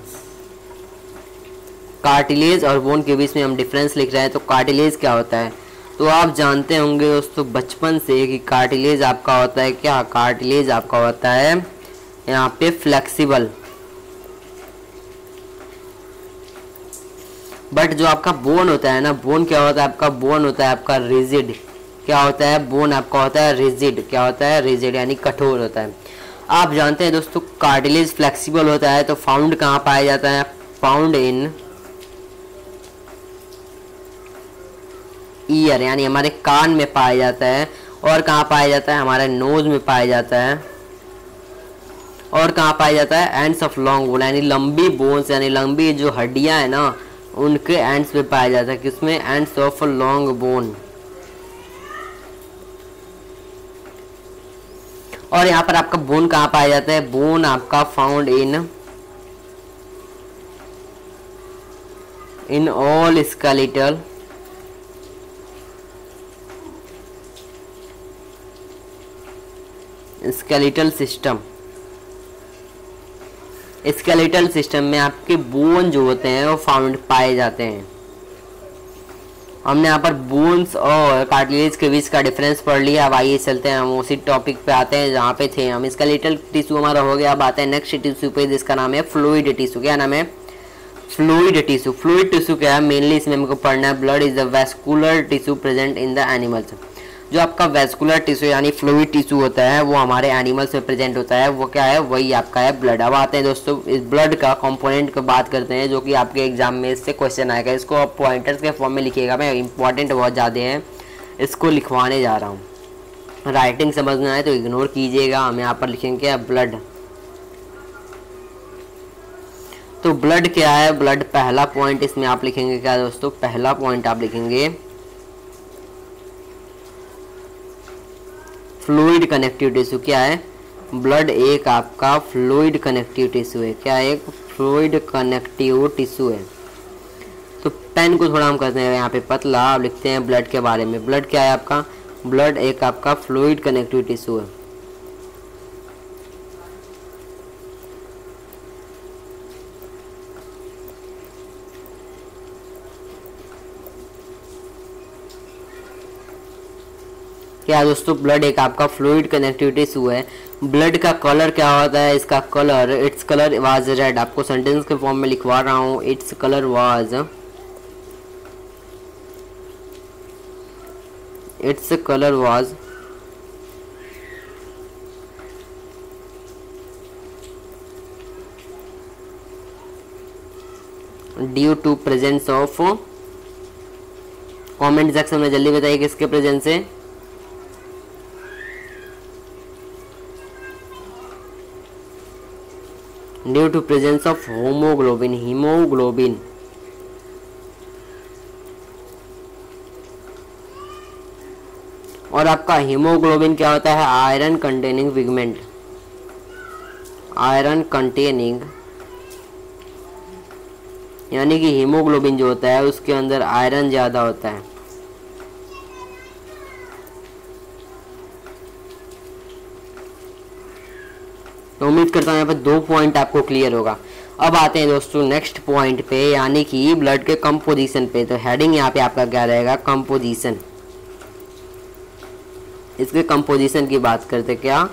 कार्टिलेज और बोन के बीच में हम डिफरेंस लिख रहे हैं। तो कार्टिलेज क्या होता है? तो आप जानते होंगे दोस्तों बचपन से कि कार्टिलेज आपका होता है क्या? कार्टिलेज आपका होता है यहाँ पे फ्लेक्सिबल। बट जो आपका बोन होता है ना, बोन क्या होता है आपका? बोन होता है आपका रिजिड। क्या होता है? बोन आपका होता है रिजिड। क्या होता है? रिजिड यानी कठोर होता है। आप जानते हैं दोस्तों कार्टिलेज फ्लेक्सिबल होता है तो फाउंड कहाँ पाया जाता है? फाउंड इन ईयर, यानी हमारे कान में पाया जाता है। और कहाँ पाया जाता है? हमारे नोज में पाया जाता है। और कहाँ पाया जाता है? एंड्स ऑफ लॉन्ग बोन, यानी लंबी बोन्स, यानी लंबी जो हड्डियां है ना उनके एंड्स पे पाया जाता है। किसमें? Ends of long bone. और यहाँ पर आपका बोन कहाँ पाया जाता है? बोन आपका found in all skeletal skeletal system. Skeletal system में आपके बोन जो होते हैं वो फाउंड पाए जाते हैं। हमने यहाँ पर बोन्स और कार्टिलेज के बीच का डिफरेंस पढ़ लिया। अब आइए चलते हैं हम उसी टॉपिक पे आते हैं जहाँ पे थे हम। स्केलेटल टिश्यू हमारा हो गया। अब आते हैं नेक्स्ट टिश्यू पे जिसका नाम है फ्लूइड टिश्यू। क्या नाम है? Fluid tissue. फ्लूइड टिश्यू क्या है? मेनली इसमें हमको पढ़ना है blood is the vascular tissue present in the animals. जो आपका वेस्कुलर टिश्यू यानी फ्लूइड टिश्यू होता है वो हमारे एनिमल्स में प्रेजेंट होता है। वो क्या है? वही आपका है ब्लड। अब आते हैं दोस्तों इस ब्लड का कंपोनेंट की बात करते हैं जो कि आपके एग्जाम में इससे क्वेश्चन आएगा। इसको आप पॉइंटर्स के फॉर्म में लिखिएगा। मैं इंपॉर्टेंट बहुत ज़्यादा है, इसको लिखवाने जा रहा हूँ। राइटिंग समझना है तो इग्नोर कीजिएगा। हम यहाँ पर लिखेंगे क्या? ब्लड। तो ब्लड क्या है? ब्लड पहला पॉइंट इसमें आप लिखेंगे क्या दोस्तों? पहला पॉइंट आप लिखेंगे फ्लूइड कनेक्टिव टिश्यू। क्या है? ब्लड एक आपका फ्लूइड कनेक्टिव टिश्यू है। क्या? एक फ्लूइड कनेक्टिव टिश्यू है। तो पेन को थोड़ा हम करते हैं यहाँ पे पतला। अब लिखते हैं ब्लड के बारे में। ब्लड क्या है आपका? ब्लड एक आपका फ्लूइड कनेक्टिव टिश्यू है। क्या है दोस्तों? ब्लड एक आपका फ्लूइड कनेक्टिव टिश्यू है। ब्लड का कलर क्या होता है? इसका colour, its colour was red. आपको सेंटेंस के फॉर्म में लिखवा रहा हूँ, its colour was, its colour was due to presence of, comment section में जल्दी बताइए किसके प्रेजेंस है? Due to presence of homoglobin, haemoglobin. और आपका हीमोग्लोबिन क्या होता है? Iron containing pigment, iron containing, यानी कि हीमोग्लोबिन जो होता है उसके अंदर आयरन ज्यादा होता है। तो उम्मीद करता हूँ यहाँ पे 2 पॉइंट आपको क्लियर होगा। अब आते हैं दोस्तों नेक्स्ट पॉइंट पे, यानी कि ब्लड के कंपोजिशन पे। तो हेडिंग यहाँ पे आपका क्या रहेगा? कंपोजिशन। इसके कंपोजिशन की बात करते क्या?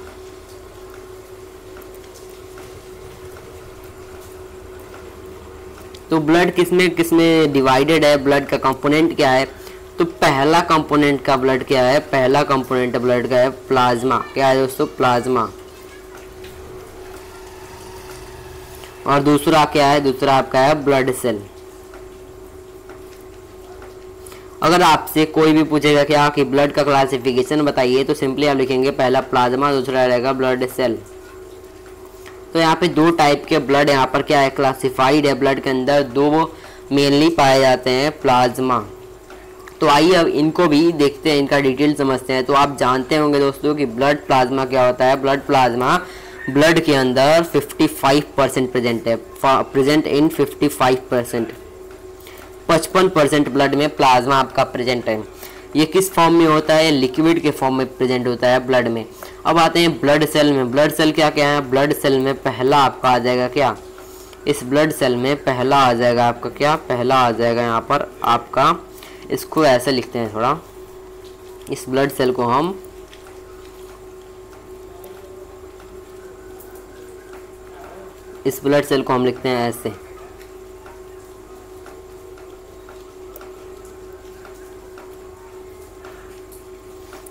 तो ब्लड किसमें किसमें डिवाइडेड है? ब्लड का कंपोनेंट क्या है? तो पहला कंपोनेंट का ब्लड क्या है? पहला कंपोनेंट ब्लड का है प्लाज्मा। क्या है दोस्तों? प्लाज्मा। और दूसरा क्या है? दूसरा आपका है ब्लड सेल। अगर आपसे कोई भी पूछेगा क्या कि ब्लड का क्लासिफिकेशन बताइए, तो सिंपली आप लिखेंगे पहला प्लाज्मा, दूसरा रहेगा ब्लड सेल। तो यहाँ पे 2 टाइप के ब्लड यहाँ पर क्या है? क्लासिफाइड है। ब्लड के अंदर 2 मेनली पाए जाते हैं, प्लाज्मा। तो आइए अब इनको भी देखते हैं, इनका डिटेल समझते हैं। तो आप जानते होंगे दोस्तों कि ब्लड प्लाज्मा क्या होता है। ब्लड प्लाज्मा ब्लड के अंदर 55% प्रेजेंट है, प्रेजेंट इन 55%। 55% ब्लड में प्लाज्मा आपका प्रेजेंट है। ये किस फॉर्म में होता है? लिक्विड के फॉर्म में प्रेजेंट होता है ब्लड में। अब आते हैं ब्लड सेल में। ब्लड सेल क्या क्या है? ब्लड सेल में पहला आपका आ जाएगा क्या? इस ब्लड सेल में पहला आ जाएगा आपका क्या? पहला आ जाएगा यहाँ पर आपका, इसको ऐसे लिखते हैं थोड़ा, इस ब्लड सेल को हम लिखते हैं ऐसे।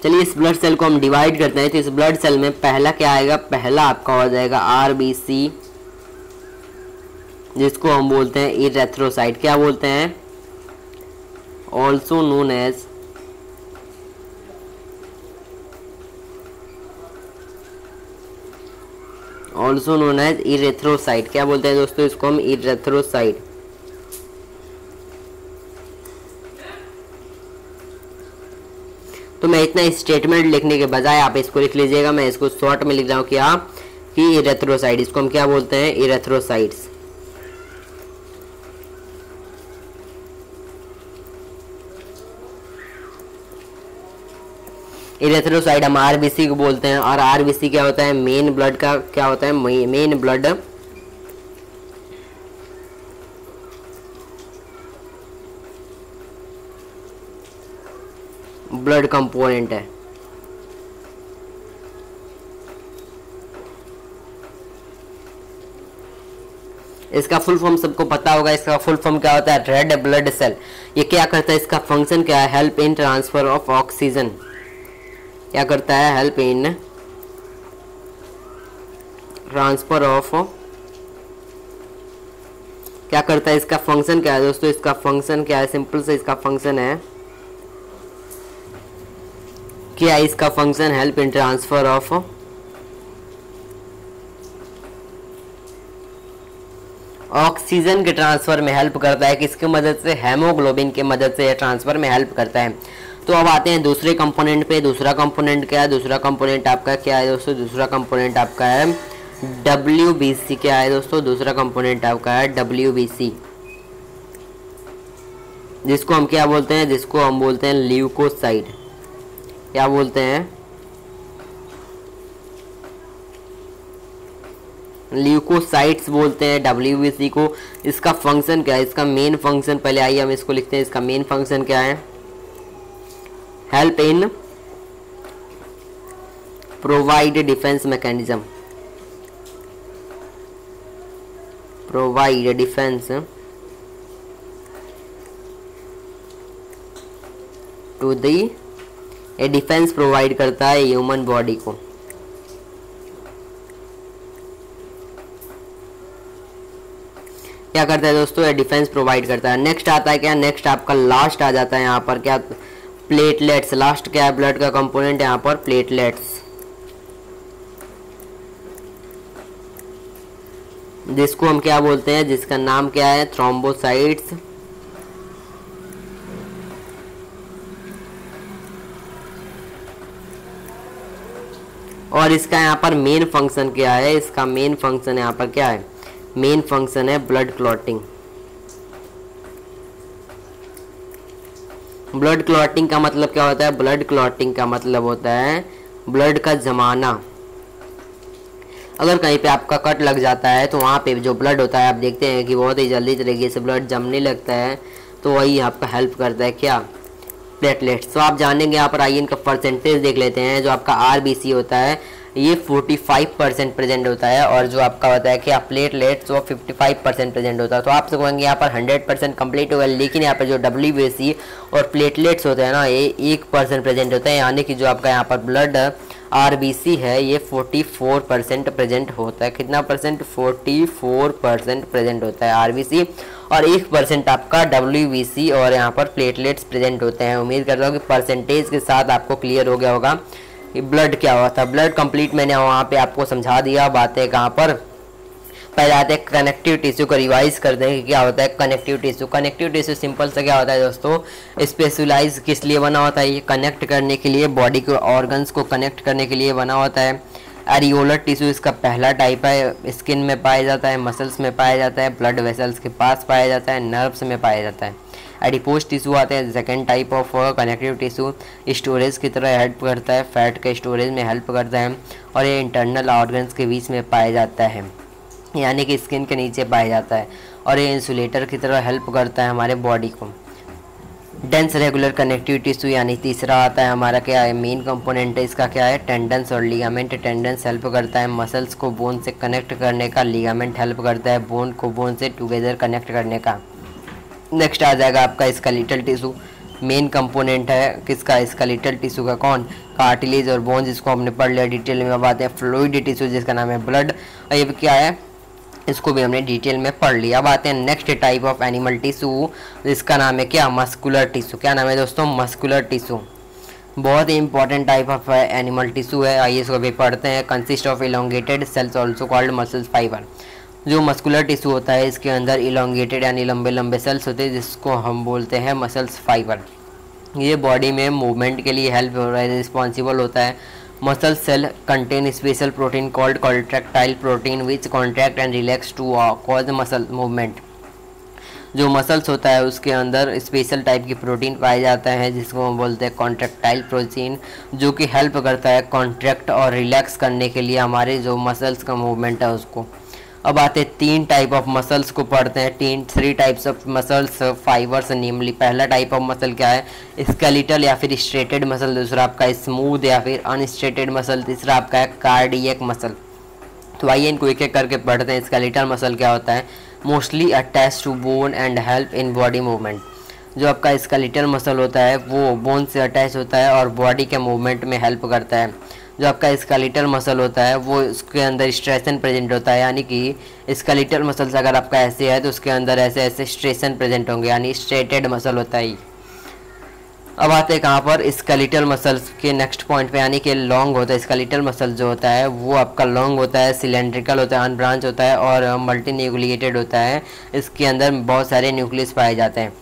चलिए इस ब्लड सेल को हम डिवाइड करते हैं। तो इस ब्लड सेल में पहला क्या आएगा? पहला आपका हो जाएगा आरबीसी, जिसको हम बोलते हैं इरेथ्रोसाइट। क्या बोलते हैं? Also known as erythrocyte. क्या बोलते हैं दोस्तों इसको हम? इरेथ्रोसाइट। तो मैं इतना स्टेटमेंट लिखने के बजाय आप इसको लिख लीजिएगा, मैं इसको शॉर्ट में लिख रहा हूँ क्या? कि इरेथ्रोसाइट। इसको हम क्या बोलते हैं? इरेथ्रोसाइट्स। इरेथ्रोसाइट हम आरबीसी को बोलते हैं। और आरबीसी क्या होता है? मेन ब्लड का क्या होता है? मेन ब्लड कंपोनेंट है। इसका फुल फॉर्म सबको पता होगा। इसका फुल फॉर्म क्या होता है? Red blood cell. ये क्या करता है? इसका फंक्शन क्या है? Help in transfer of oxygen. क्या करता है? हेल्प इन ट्रांसफर ऑफ, क्या करता है? इसका फंक्शन क्या है दोस्तों? इसका फंक्शन क्या है? सिंपल से इसका फंक्शन है क्या? इसका function help in transfer of oxygen के ट्रांसफर में हेल्प करता है। किसकी मदद से? हेमोग्लोबिन की मदद से ट्रांसफर में हेल्प करता है। तो अब आते हैं दूसरे कंपोनेंट पे। दूसरा कंपोनेंट क्या है? दूसरा कंपोनेंट आपका क्या है दोस्तों? दूसरा कंपोनेंट आपका है WBC। क्या है दोस्तों? दूसरा कंपोनेंट आपका है WBC। जिसको हम क्या बोलते हैं, जिसको हम बोलते हैं ल्यूकोसाइट। क्या बोलते हैं, ल्यूकोसाइट्स बोलते हैं WBC को। इसका फंक्शन क्या है, इसका मेन फंक्शन, पहले आइए हम इसको लिखते हैं। इसका मेन फंक्शन क्या है, help in provide defence mechanism, provide defence to the, a defence provide करता है ह्यूमन बॉडी को। क्या करता है दोस्तों, ये डिफेंस प्रोवाइड करता है। नेक्स्ट आता है क्या, नेक्स्ट आपका लास्ट आ जाता है यहाँ पर क्या, प्लेटलेट्स। लास्ट क्या है, ब्लड का कंपोनेंट यहाँ पर प्लेटलेट्स, जिसको हम क्या बोलते हैं, जिसका नाम क्या है, थ्रोम्बोसाइट्स। और इसका यहाँ पर मेन फंक्शन क्या है, इसका मेन फंक्शन यहाँ पर क्या है, मेन फंक्शन है ब्लड क्लॉटिंग। ब्लड क्लॉटिंग का मतलब क्या होता है, ब्लड क्लॉटिंग का मतलब होता है ब्लड का जमाना। अगर कहीं पे आपका कट लग जाता है तो वहाँ पे जो ब्लड होता है आप देखते हैं कि बहुत ही जल्दी तरीके से ब्लड जमने लगता है, तो वही आपका हेल्प करता है क्या, प्लेटलेट्स। तो आप जानेंगे यहाँ पर, आइए इनका परसेंटेज देख लेते हैं। जो आपका RBC होता है ये 45% प्रेजेंट होता है, और जो आपका होता है कि प्लेटलेट्स वो 55% प्रेजेंट होता है। तो आप कहेंगे यहाँ पर 100% कंप्लीट होगा, लेकिन यहाँ पर जो WBC और प्लेटलेट्स होते हैं ना, ये 1% प्रेजेंट होता है। यानी कि जो आपका यहाँ पर ब्लड RBC है ये 44% प्रेजेंट होता है। कितना परसेंट, 44% प्रेजेंट होता है RBC, और 1% आपका WBC और यहाँ पर प्लेटलेट्स प्रेजेंट होते हैं। उम्मीद करता हूँ कि परसेंटेज के साथ आपको क्लियर हो गया होगा कि ब्लड क्या होता है। ब्लड कंप्लीट मैंने वहाँ पे आपको समझा दिया बातें कहाँ पर। पहले आते हैं कनेक्टिव टिश्यू को रिवाइज करते हैं कि क्या होता है connective tissue. Connective tissue simple से क्या होता है दोस्तों, स्पेशलाइज किस लिए बना होता है, ये कनेक्ट करने के लिए, बॉडी के ऑर्गन्स को कनेक्ट करने के लिए बना होता है। एरियोलर टिश्यू इसका पहला टाइप है, स्किन में पाया जाता है, मसल्स में पाया जाता है, ब्लड वेसल्स के पास पाया जाता है, नर्व्स में पाया जाता है। एडिपोज टिश्यू आते हैं second type of connective tissue, storage की तरह हेल्प करता है, फैट के स्टोरेज में हेल्प करता है, और ये इंटरनल ऑर्गन्स के बीच में पाया जाता है, यानी कि स्किन के नीचे पाया जाता है, और ये इंसुलेटर की तरह हेल्प करता है हमारे बॉडी को। डेंस रेगुलर कनेक्टिव टिश्यू यानी तीसरा आता है हमारा, क्या है मेन कंपोनेंट है इसका, क्या है टेंडन्स और लिगामेंट। टेंडन्स हेल्प करता है मसल्स को बोन से कनेक्ट करने का, लिगामेंट हेल्प करता है बोन को बोन से टुगेदर कनेक्ट करने का। नेक्स्ट आ जाएगा आपका स्केलेटल टिश्यू, मेन कंपोनेंट है किसका, स्केलेटल टिश्यू का, कौन, कार्टिलेज और बोन, जिसको हमने पढ़ लिया डिटेल में। अब आते हैं फ्लूइड टिश्यू जिसका नाम है ब्लड, और ये क्या है, इसको भी हमने डिटेल में पढ़ लिया। अब आते हैं next type of animal tissue जिसका नाम है क्या, मस्कुलर टिश्यू। क्या नाम है दोस्तों, मस्कुलर टिश्यू। बहुत ही important type of animal tissue है, आइए इसको भी पढ़ते हैं। Consist of elongated cells also called muscles fibre. जो मस्कुलर टिश्यू होता है इसके अंदर इलोंगेटेड यानी लंबे लंबे सेल्स होते हैं, जिसको हम बोलते हैं मसल्स फाइबर। ये बॉडी में मूवमेंट के लिए हेल्प रिस्पॉन्सिबल होता है। Muscle cell contain special protein called contractile protein which contract and relax to cause muscle movement. जो मसल्स होता है उसके अंदर स्पेशल टाइप की प्रोटीन पाया जाता है, जिसको हम बोलते हैं कॉन्ट्रैक्टाइल प्रोटीन, जो कि हेल्प करता है कॉन्ट्रैक्ट और रिलैक्स करने के लिए हमारे जो मसल्स का मूवमेंट है उसको। अब आते हैं तीन टाइप ऑफ मसल्स को पढ़ते हैं, three types of muscles fibres namely. पहला टाइप ऑफ मसल क्या है, स्केलेटल या फिर स्ट्रेटेड मसल, दूसरा आपका स्मूथ या फिर अनस्ट्रेटेड मसल, तीसरा आपका है कार्डियक मसल। तो आइए इनको एक एक करके पढ़ते हैं। स्केलेटल मसल क्या होता है, mostly attach to bone and help in body movement. जो आपका स्केलेटल मसल होता है वो बोन से अटैच होता है और बॉडी के मूवमेंट में हेल्प करता है। जो आपका स्केलेटल मसल होता है वो उसके अंदर स्ट्रेसन प्रेजेंट होता है, यानी कि स्केलेटल मसल्स अगर आपका ऐसे है तो उसके अंदर ऐसे ऐसे स्ट्रेसन प्रेजेंट होंगे, यानी स्ट्रेटेड मसल होता है। अब आते हैं कहाँ पर, स्केलेटल मसल्स के नेक्स्ट पॉइंट पे, यानी कि लॉन्ग होता है। स्केलेटल मसल जो होता है वो आपका लॉन्ग होता है, सिलेंड्रिकल होता है, अनब्रांच होता है और मल्टी न्यूक्लिएटेड होता है। इसके अंदर बहुत सारे न्यूक्लियस पाए जाते हैं।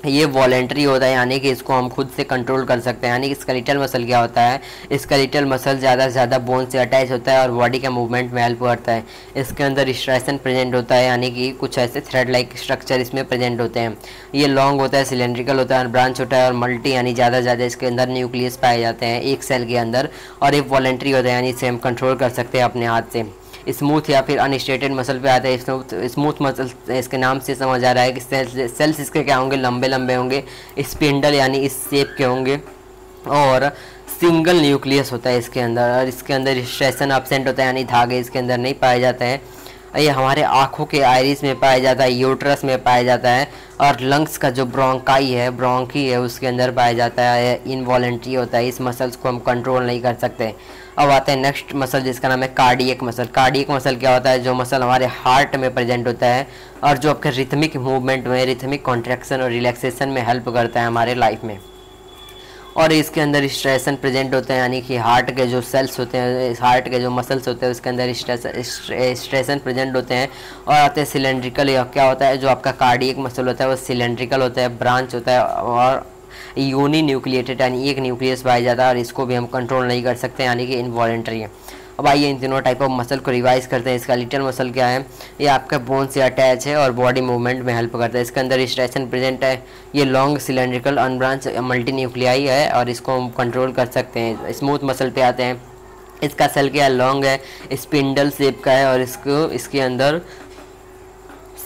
ये वॉलेंट्री होता है, यानी कि इसको हम खुद से कंट्रोल कर सकते हैं। यानी कि स्केलेटल मसल क्या होता है, स्केलेटल मसल ज़्यादा से ज़्यादा बोन से अटैच होता है और बॉडी के मूवमेंट में हेल्प करता है। इसके अंदर स्ट्रेसन प्रेजेंट होता है, यानी कि कुछ ऐसे थ्रेड लाइक स्ट्रक्चर इसमें प्रेजेंट होते हैं। ये लॉन्ग होता है, सिलेंड्रिकल होता है, ब्रांच होता है और मल्टी यानी ज़्यादा से ज़्यादा इसके अंदर न्यूक्लियस पाए जाते हैं एक सेल के अंदर। और एक वॉलेंट्री होता है, यानी इसे हम कंट्रोल कर सकते हैं अपने हाथ से। स्मूथ या फिर अनस्टेटेड मसल पे आते हैं। स्मूथ मसल इसके नाम से समझ आ रहा है कि सेल्स इसके क्या होंगे, लंबे लंबे होंगे, स्पिंडल यानी इस शेप के होंगे और सिंगल न्यूक्लियस होता है इसके अंदर। और इसके अंदर स्ट्रेसन एब्सेंट होता है, यानी धागे इसके अंदर नहीं पाए जाते हैं। ये हमारे आँखों के आइरिस में पाया जाता है, यूट्रस में पाया जाता है और लंग्स का जो ब्रोंकाई है, ब्रोंकी है, उसके अंदर पाया जाता है। इनवॉलेंट्री होता है, इस मसल्स को हम कंट्रोल नहीं कर सकते। अब आते हैं नेक्स्ट मसल जिसका नाम है कार्डियक मसल। कार्डियक मसल क्या होता है, जो मसल हमारे हार्ट में प्रेजेंट होता है और जो आपके रिथमिक मूवमेंट में, रिथमिक कॉन्ट्रैक्शन और रिलैक्सेशन में हेल्प करता है हमारे लाइफ में। और इसके अंदर स्ट्रेसन प्रेजेंट होते हैं, यानी कि हार्ट के जो सेल्स होते हैं, हार्ट के जो मसल्स होते हैं उसके अंदर स्ट्रेसन प्रेजेंट होते हैं। और आते हैं सिलेंड्रिकल, या क्या होता है, जो आपका कार्डियक मसल होता है वो सिलेंड्रिकल होता है, ब्रांच होता है और यूनी न्यूक्लिएटेड यानी एक न्यूक्लियस पाया जाता है और इसको भी हम कंट्रोल नहीं कर सकते, यानी कि इनवॉलेंट्री है। अब आइए इन तीनों टाइप ऑफ मसल को रिवाइज करते हैं। स्केलेटल मसल क्या है, ये आपका बोन से अटैच है और बॉडी मूवमेंट में हेल्प करता है। इसके अंदर स्ट्रेसन प्रेजेंट है, ये long cylindrical unbranch multi nuclei है और इसको हम कंट्रोल कर सकते हैं। स्मूथ मसल पे आते हैं, इसका सेल क्या है, लॉन्ग है, स्पिंडल शेप का है और इसके अंदर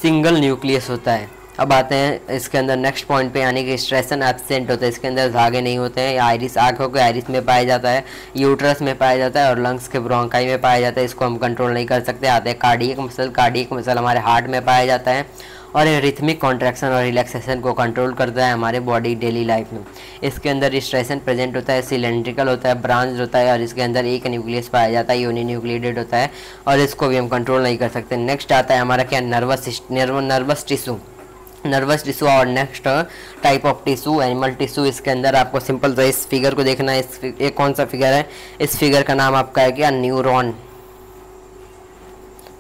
सिंगल न्यूक्लियस होता है। अब आते हैं इसके अंदर नेक्स्ट पॉइंट पे, यानी कि स्ट्रेसन एब्सेंट होता है। इसके अंदर धागे नहीं होते हैं। आइरिस, आँखों के आइरिस में पाया जाता है, यूट्रस में पाया जाता है और लंग्स के ब्रोंकाई में पाया जाता है। इसको हम कंट्रोल नहीं कर सकते। आते हैं कार्डियक मसल। कार्डियक मसल हमारे हार्ट में पाया जाता है और ये रिथमिक कॉन्ट्रैक्शन और रिलैक्सेशन को कंट्रोल करता है हमारे बॉडी डेली लाइफ में। इसके अंदर स्ट्रेसन प्रेजेंट होता है, सिलेंड्रिकल होता है, ब्रांच होता है और इसके अंदर एक न्यूक्लियस पाया जाता है, यूनी न्यूक्लिएटेड होता है और इसको भी हम कंट्रोल नहीं कर सकते। नेक्स्ट आता है हमारा क्या, नर्वस टिश्यू। नर्वस टिश्यू और next type of tissue, animal tissue. इसके अंदर आपको सिंपल सा इस फिगर को देखना है। ये कौन सा फिगर है, इस फिगर का नाम आपका है क्या, न्यूरॉन।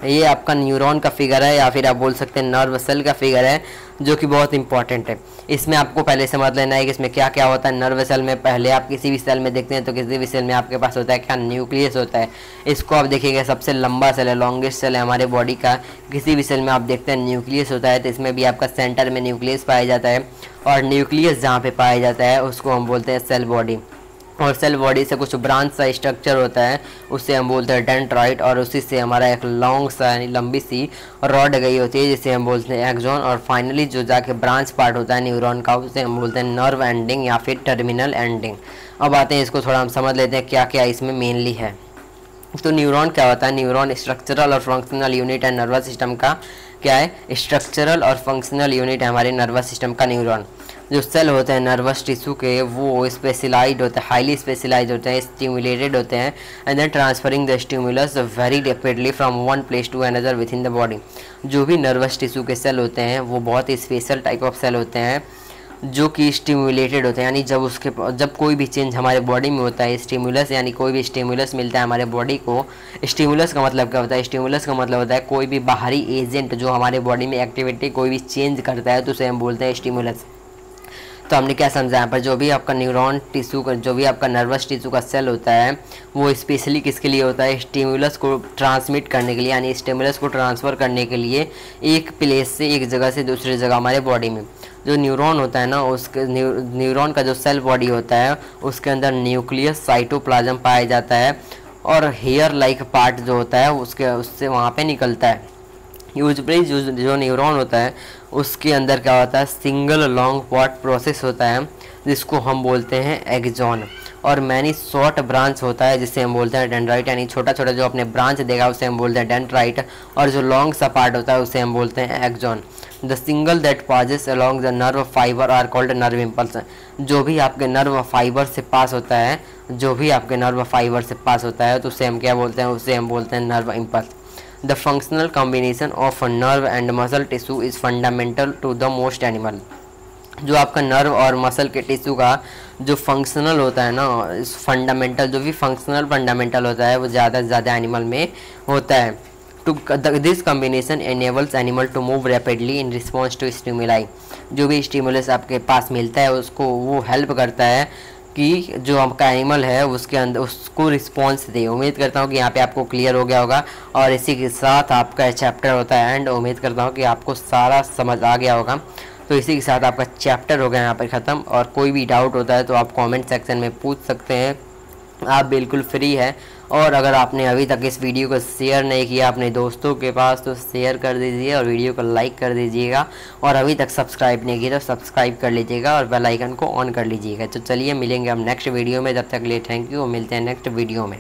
ये आपका न्यूरॉन का फिगर है या फिर आप बोल सकते हैं नर्व सेल का फिगर है, जो कि बहुत इंपॉर्टेंट है। इसमें आपको पहले समझ लेना है कि इसमें क्या क्या होता है। नर्व सेल में पहले आप किसी भी सेल में देखते हैं तो किसी भी सेल में आपके पास होता है क्या, न्यूक्लियस होता है। इसको आप देखेंगे सबसे लंबा सेल है, लॉन्गेस्ट सेल है हमारे बॉडी का। किसी भी सेल में आप देखते हैं न्यूक्लियस होता है, तो इसमें भी आपका सेंटर में न्यूक्लियस पाया जाता है और न्यूक्लियस जहाँ पे पाया जाता है उसको हम बोलते हैं सेल बॉडी। और सेल बॉडी से कुछ ब्रांच सा स्ट्रक्चर होता है, उससे हम बोलते हैं डेंड्राइट और उसी से हमारा एक लॉन्ग सा यानी लंबी सी रॉड गई होती है जिसे हम बोलते हैं एक्सॉन। और फाइनली जो जाके ब्रांच पार्ट होता है न्यूरॉन का उसे हम बोलते हैं नर्व एंडिंग या फिर टर्मिनल एंडिंग। अब आते हैं इसको थोड़ा हम समझ लेते हैं क्या क्या इसमें मेनली है। तो न्यूरॉन क्या होता है, न्यूरॉन स्ट्रक्चरल और फंक्शनल यूनिट है नर्वस सिस्टम का। क्या है, स्ट्रक्चरल और फंक्शनल यूनिट है हमारे नर्वस सिस्टम का न्यूरॉन। जो सेल होते हैं नर्वस टिश्यू के वो स्पेशलाइज्ड होते हैं, हाईली स्पेशलाइज्ड होते हैं, स्टिमुलेटेड होते हैं and then transferring the stimulus very rapidly from one place to another within the body. जो भी नर्वस टिश्यू के सेल होते हैं वो बहुत ही स्पेशल टाइप ऑफ सेल होते हैं जो कि स्टिमुलेटेड होते हैं, यानी जब कोई भी चेंज हमारे बॉडी में होता है, स्टिमुलस यानी कोई भी स्टिमुलस मिलता है हमारे बॉडी को। स्टिमुलस का मतलब क्या होता है, स्टिमुलस का मतलब होता है कोई भी बाहरी एजेंट जो हमारे बॉडी में एक्टिविटी कोई भी चेंज करता है तो उसे हम बोलते हैं स्टिमुलस। तो हमने क्या समझा यहाँ पर, जो भी आपका न्यूरॉन टिश्यू का, जो भी आपका नर्वस टिश्यू का सेल होता है वो स्पेशली किसके लिए होता है, स्टिमुलस को ट्रांसमिट करने के लिए, यानी स्टिमुलस को ट्रांसफ़र करने के लिए एक प्लेस से एक जगह से दूसरी जगह हमारे बॉडी में। जो न्यूरॉन होता है ना, उसके न्यूरॉन का जो सेल बॉडी होता है उसके अंदर न्यूक्लियस साइटोप्लाज्म पाया जाता है और हेयर लाइक पार्ट जो होता है उससे वहाँ पे निकलता है। यूजुअली जो न्यूरॉन होता है उसके अंदर क्या होता है, सिंगल लॉन्ग पॉट प्रोसेस होता है जिसको हम बोलते हैं एक्सॉन, और मैनी शॉर्ट ब्रांच होता है जिसे हम बोलते हैं डेंड्राइट, यानी छोटा छोटा जो अपने ब्रांच देगा उसे हम बोलते हैं डेंड्राइट, और जो लॉन्ग सा पार्ट होता है उसे हम बोलते हैं axon. The signal that passes along the nerve fibre are called nerve impulse. जो भी आपके नर्व फाइबर से पास होता है, जो भी आपके नर्व फाइबर से पास होता है तो उसे हम क्या बोलते हैं, उसे हम बोलते हैं nerve impulse. The functional combination of nerve and muscle tissue is fundamental to the most animal। जो आपका नर्व और मसल के टिश्यू का जो फंक्शनल होता है ना, इस फंडामेंटल जो भी फंक्शनल फंडामेंटल होता है वो ज़्यादा से ज़्यादा एनिमल में होता है। This combination enables animal to move rapidly in response to stimuli. जो भी स्टिमुलस आपके पास मिलता है उसको वो हेल्प करता है कि जो आपका एनिमल है उसके अंदर उसको रिस्पॉन्स दे। उम्मीद करता हूँ कि यहाँ पे आपको क्लियर हो गया होगा और इसी के साथ आपका चैप्टर होता है एंड। उम्मीद करता हूँ कि आपको सारा समझ आ गया होगा। तो इसी के साथ आपका चैप्टर हो गया यहाँ पर ख़त्म। और कोई भी डाउट होता है तो आप कमेंट सेक्शन में पूछ सकते हैं, आप बिल्कुल फ्री है। और अगर आपने अभी तक इस वीडियो को शेयर नहीं किया अपने दोस्तों के पास तो शेयर कर दीजिए और वीडियो को लाइक कर दीजिएगा। और अभी तक सब्सक्राइब नहीं किया तो सब्सक्राइब कर लीजिएगा और बेल आइकन को ऑन कर लीजिएगा। तो चलिए मिलेंगे हम नेक्स्ट वीडियो में, तब तक के लिए थैंक यू। मिलते हैं नेक्स्ट वीडियो में।